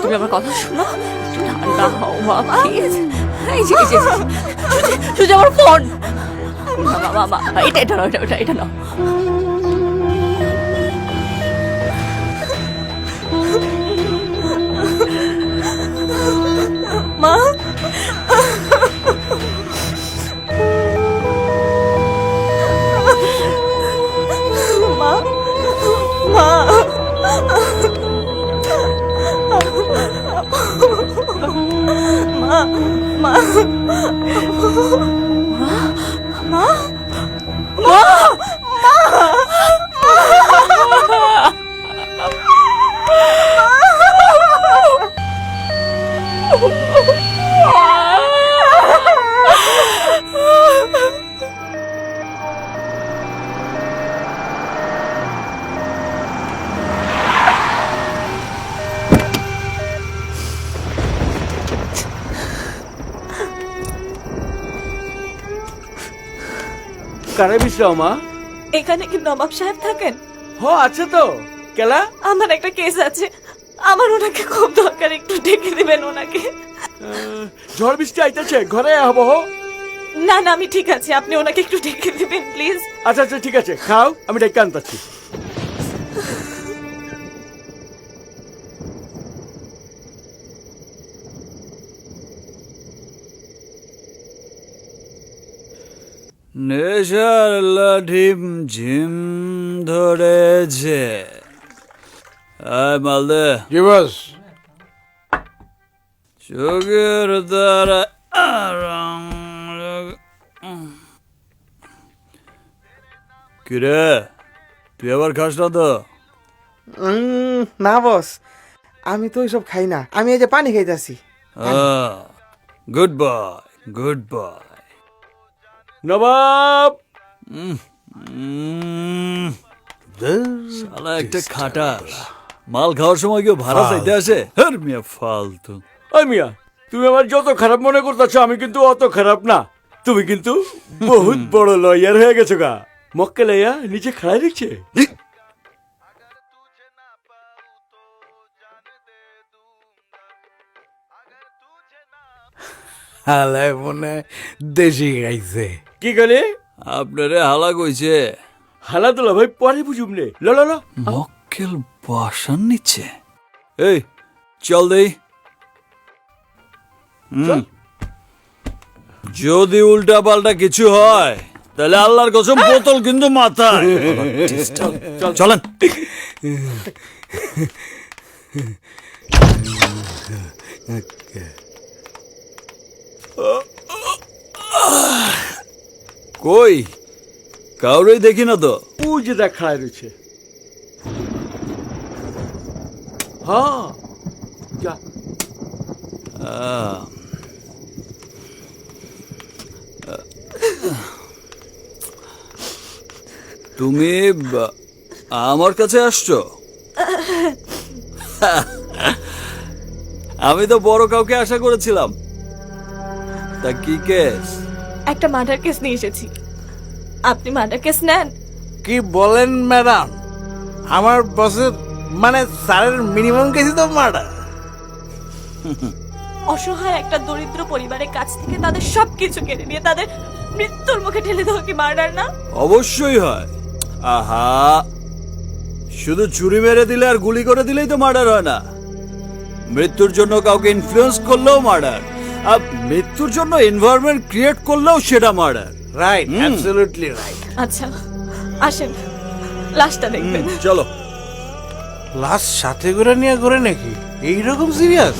তুমি আমার কথা শোনো, একটু ঠান্ডা হও মা প্লিজ। এই যে সুজি আমার ফোন, মা এটা নাও, এটা নাও। মা মা মা মা মা কারে বিশ্রাও মা? এখানে কি নবাব সাহেব থাকেন? হ আছে তো। কেলা? আমার একটা কেস আছে, আমার ওনাকে খুব দরকার, একটু ডেকে দিবেন ওনাকে। ঝড় বৃষ্টি আইতেছে, ঘরে হবো। না না আমি ঠিক আছে, আপনি ওনাকে একটু ডেকে দিবেন প্লিজ। আচ্ছা আচ্ছা ঠিক আছে, খাও, আমি ডেকে আনতাছি। নেশার লাঠিম ঝিম ধরেছে। আয় মালদে। জি বস। চোখের দ্বারা কিরে, তুই আবার খাস না তো? না বস, আমি তো ওইসব খাই না, আমি এই যে পানি খাইতেছি। Good boy, good boy. নবাব শালা একটা খাটাস, মাল খাওয়ার সময় কেউ ভাড়া চাইতে আসে? হর মিয়া ফালতু। ওই মিয়া, তুমি আমার যত খারাপ মনে করতেছো আমি কিন্তু অত খারাপ না। তুমি কিন্তু বহুত বড় লয়ার হয়ে গেছো গা। মক্কে লইয়া নিচে খাড়াই দিচ্ছে। হালায় মনে দেশি খাইছে। কি করে? আপনারে হালা কইছে। হালা তোলা ভাই পরে বুঝুম নে। ল ল ল। মক্কেল বাসন নিচ্ছে। এই চল দেই। যদি উল্টা পাল্টা কিছু হয় তাহলে আল্লাহর কসম বোতল কিন্তু মাথায়। চলেন। কই কাউরেই দেখি না তো। ও যে দেখ খাড়াই রয়েছে। হ্যাঁ যা। তুমি আমার কাছে আসছো? আমি তো বড় কাউকে আশা করেছিলাম। তা কি কেস? একটা মার্ডার কেস নিয়ে এসেছি, আপনি মার্ডার কেস নেন? কি বলেন ম্যাডাম, আমার বসের মানে স্যারের মিনিমাম কেসই তো মার্ডার। অসহায় একটা দরিদ্র পরিবারের কাছ থেকে তাদের সবকিছু কেড়ে নিয়ে তাদের মৃত্যুর মুখে ঠেলে দেওয়া কি মার্ডার না? অবশ্যই হয়। আহা, শুধু ছুরি মেরে দিলে আর গুলি করে দিলেই তো মার্ডার হয় না। মৃত্যুর জন্য কাউকে ইনফ্লুয়েন্স করলেও মার্ডার, আর মৃত্যুর জন্য এনভায়রনমেন্ট ক্রিয়েট করলেও সেটা মার্ডার। Right, absolutely right. আচ্ছা আসেন, লাশটা দেখবেন। চলো। লাশ সাথে করে নিয়ে ঘুরে নাকি? এইরকম সিরিয়াস?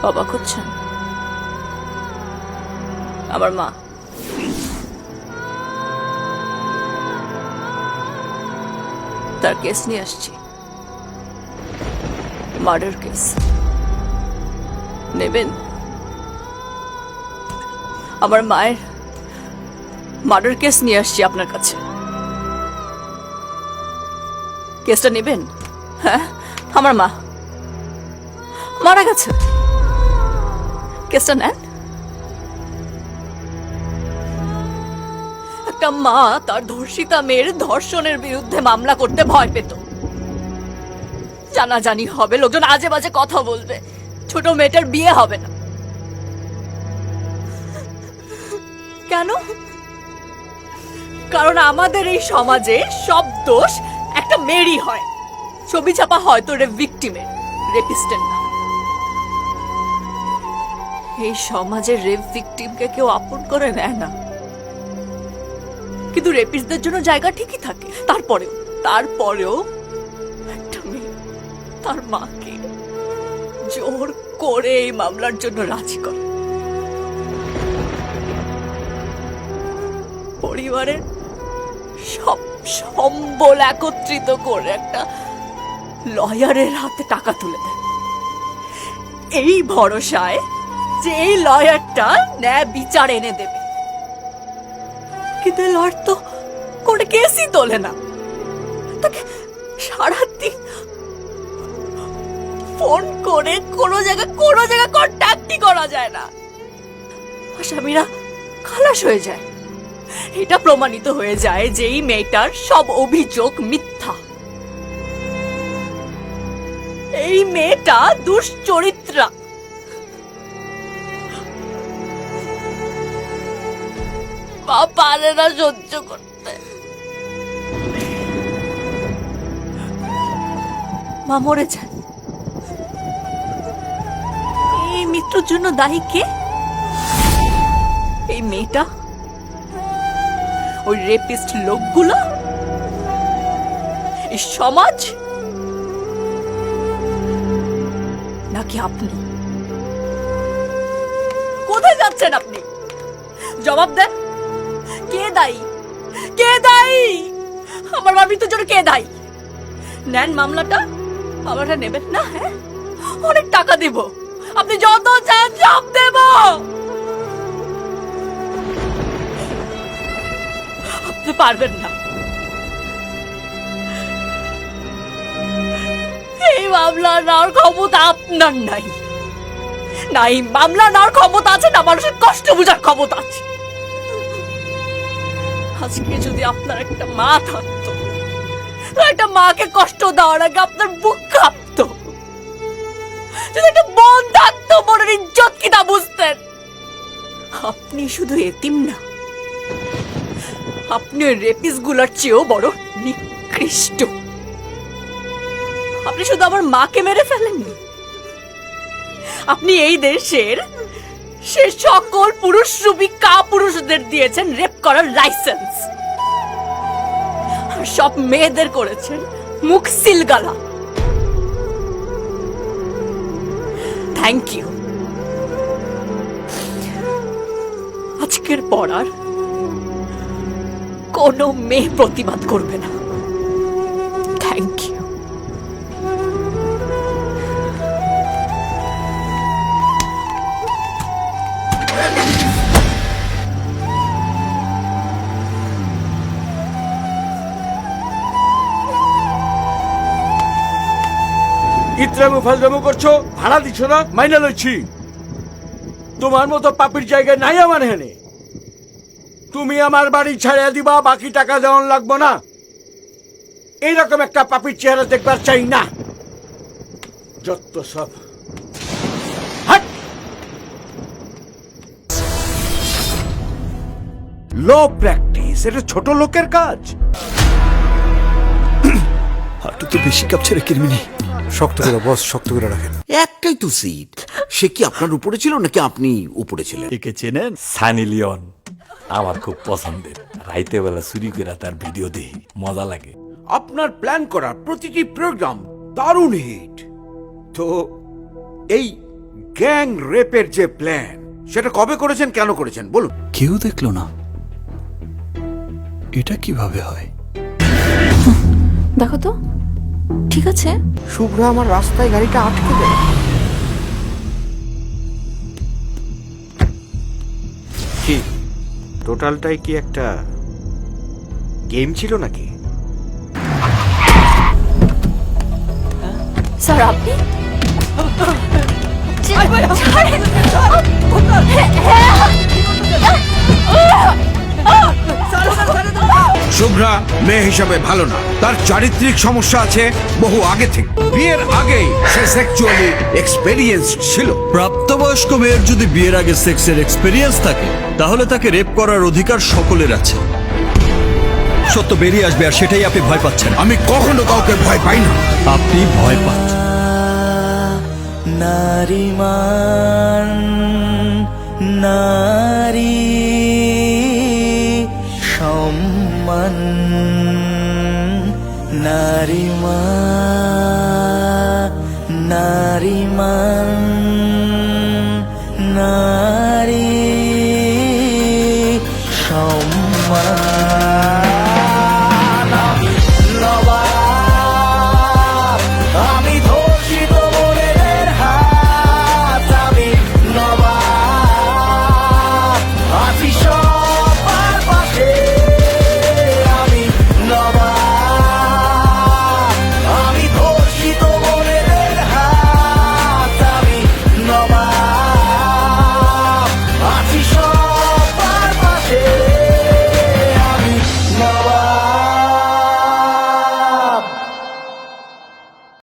অবাক হচ্ছেন? আমার মা তার কেস নিয়ে আসছি, মার্ডার কেস। নেবেন? আমার মায়ের মার্ডার কেস নিয়ে আসছি আপনার কাছে। কেসটা নেবেন? হ্যাঁ, আমার মা মারা গেছে, কেসটা নেন। একটা মা তার ধর্ষিতা মেয়ের ধর্ষণের বিরুদ্ধে মামলা করতে ভয় পেত। জানাজানি হবে, লোকজন আজে বাজে কথা বলবে, ছোট মেয়েটার বিয়ে হবে না। কেন? কারণ আমাদের এই সমাজে সব দোষ একটা মেয়েরই হয়। ছবি ছাপা হয়তো ভিকটিমের, রেপিস্টের না। এই সমাজের রেপ ভিকটিমকে কেউ আপন করে নেয় না, কিন্তু রেপিস্টদের জন্য জায়গা ঠিকই থাকে। তারপরেও একটা মেয়ে তার মাকে জোর করে এই মামলার জন্য রাজি করে। পরিবারের সব সম্বল একত্রিত করে একটা লয়ারের হাতে টাকা তুলে দেয়, এই ভরসায় যে এই লয়ারটা ন্যায় বিচার এনে দেবে। কিন্তু লয়ার তো কোনো কেসই তোলে না, তাকে সারাদিন ফোন করে কোনো জায়গায় কন্ট্যাক্টই করা যায় না। আসামিরা খালাস হয়ে যায়। এটা প্রমাণিত হয়ে যায় যে এই মেয়েটার সব অভিযোগ মিথ্যা। এই মেয়েটা দুশ্চরিত্রা। মা পারে না সহ্য করতে। মা মরে যায়। এই মৃত্যুর জন্য দায়ী কে? এই মেয়েটা, ওই রেপিস্ট লোকগুলো, এই সমাজ, নাকি আপনি? কোথায় যাচ্ছেন আপনি? জবাব দেন। কে দায়ী? কে দায়ী? আমার মার মৃত্যুর জন্য কে দায়ী? নেন মামলাটা। মামলাটা নেবেন না? হ্যাঁ, অনেক টাকা দেব, আপনি যত চান সব দেব। আপনি পারবেন না। এই মামলা নেওয়ার ক্ষমতা আপনার নাই। নাই মামলা নেওয়ার ক্ষমতা আছে, না মানুষের কষ্ট বোঝার ক্ষমতা আছে। আজকে যদি আপনার একটা মা থাকতো, একটা মাকে কষ্ট দেওয়ার আগে আপনার বুক কাঁপতো। যদি একটা বোন থাকতো, বোনের ইজ্জত কি তা বুঝতেন। আপনি শুধু এতিম না, আপনি ওই রেপিস গুলার চেয়েও বড় নিকৃষ্ট। আপনি শুধু আমার মাকে মেরে ফেলেননি, আপনি এই দেশের সে সকল পুরুষরূপী কাপুরুষদের দিয়েছেন রেপ করার লাইসেন্স, আর সব মেয়েদের করেছেন মুখ সিলগালা। Thank you. আজকের পর আর কোনো মেয়ে প্রতিবাদ করবে না। Thank you. ইত্রামু ফালদামু করছো, ভাড়া দিচ্ছ না, মাইনা লইছি। তোমার মতো পাপির জায়গায় নাই আমার হেনে। তুমি আমার বাড়ি ছাড়িয়ে দিবা, বাকি টাকা দেওয়ান লাগবো না। এইরকম একটা পাপির চেহারা দেখবার চাই না। যত সব লো প্র্যাকটিস, এটা ছোট লোকের কাজ। হাঁটু তো বেশি কাঁপছে রে কিরমিনি। শক্ত করে বস, শক্ত করে রাখেন। একটাই তো সিট, সে কি আপনার উপরে ছিল নাকি আপনি উপরে ছিলেন? একে চেনেন? সানি লিওন আমার খুব পছন্দের। রাইতে বেলা চুরি করে তার ভিডিও দেখি, মজা লাগে। আপনার প্ল্যান করা প্রতিটি প্রোগ্রাম দারুণ হিট। তো এই গ্যাং রেপের যে প্ল্যান, সেটা কবে করেছেন, কেন করেছেন বলুন। কেউ দেখলো না? এটা কিভাবে হয়? দেখো তো ঠিক আছে। শুভ্রা আমার রাস্তায় গাড়িটা আটকে দেয়। কি টোটালটাই কি একটা গেম ছিল নাকি? স্যার আপনি শুভ্রা মেয়ে হিসাবে ভালো না, তার চারিত্রিক সমস্যা আছে বহু আগে থেকে। বিয়ের আগেই সে সেক্সুয়ালি এক্সপেরিয়েন্স ছিল। প্রাপ্তবয়স্ক মেয়ের যদি বিয়ের আগে সেক্সের এক্সপেরিয়েন্স থাকে তাহলে তাকে রেপ করার অধিকার সকলের আছে। সত্য বেরিয়ে আসবে আর সেটাই আপনি ভয় পাচ্ছেন। আমি কখনো কাউকে ভয় পাই না। আপনি ভয় পাচ্ছেন। নারীমান নারী সম্মান নারীমান নারীমান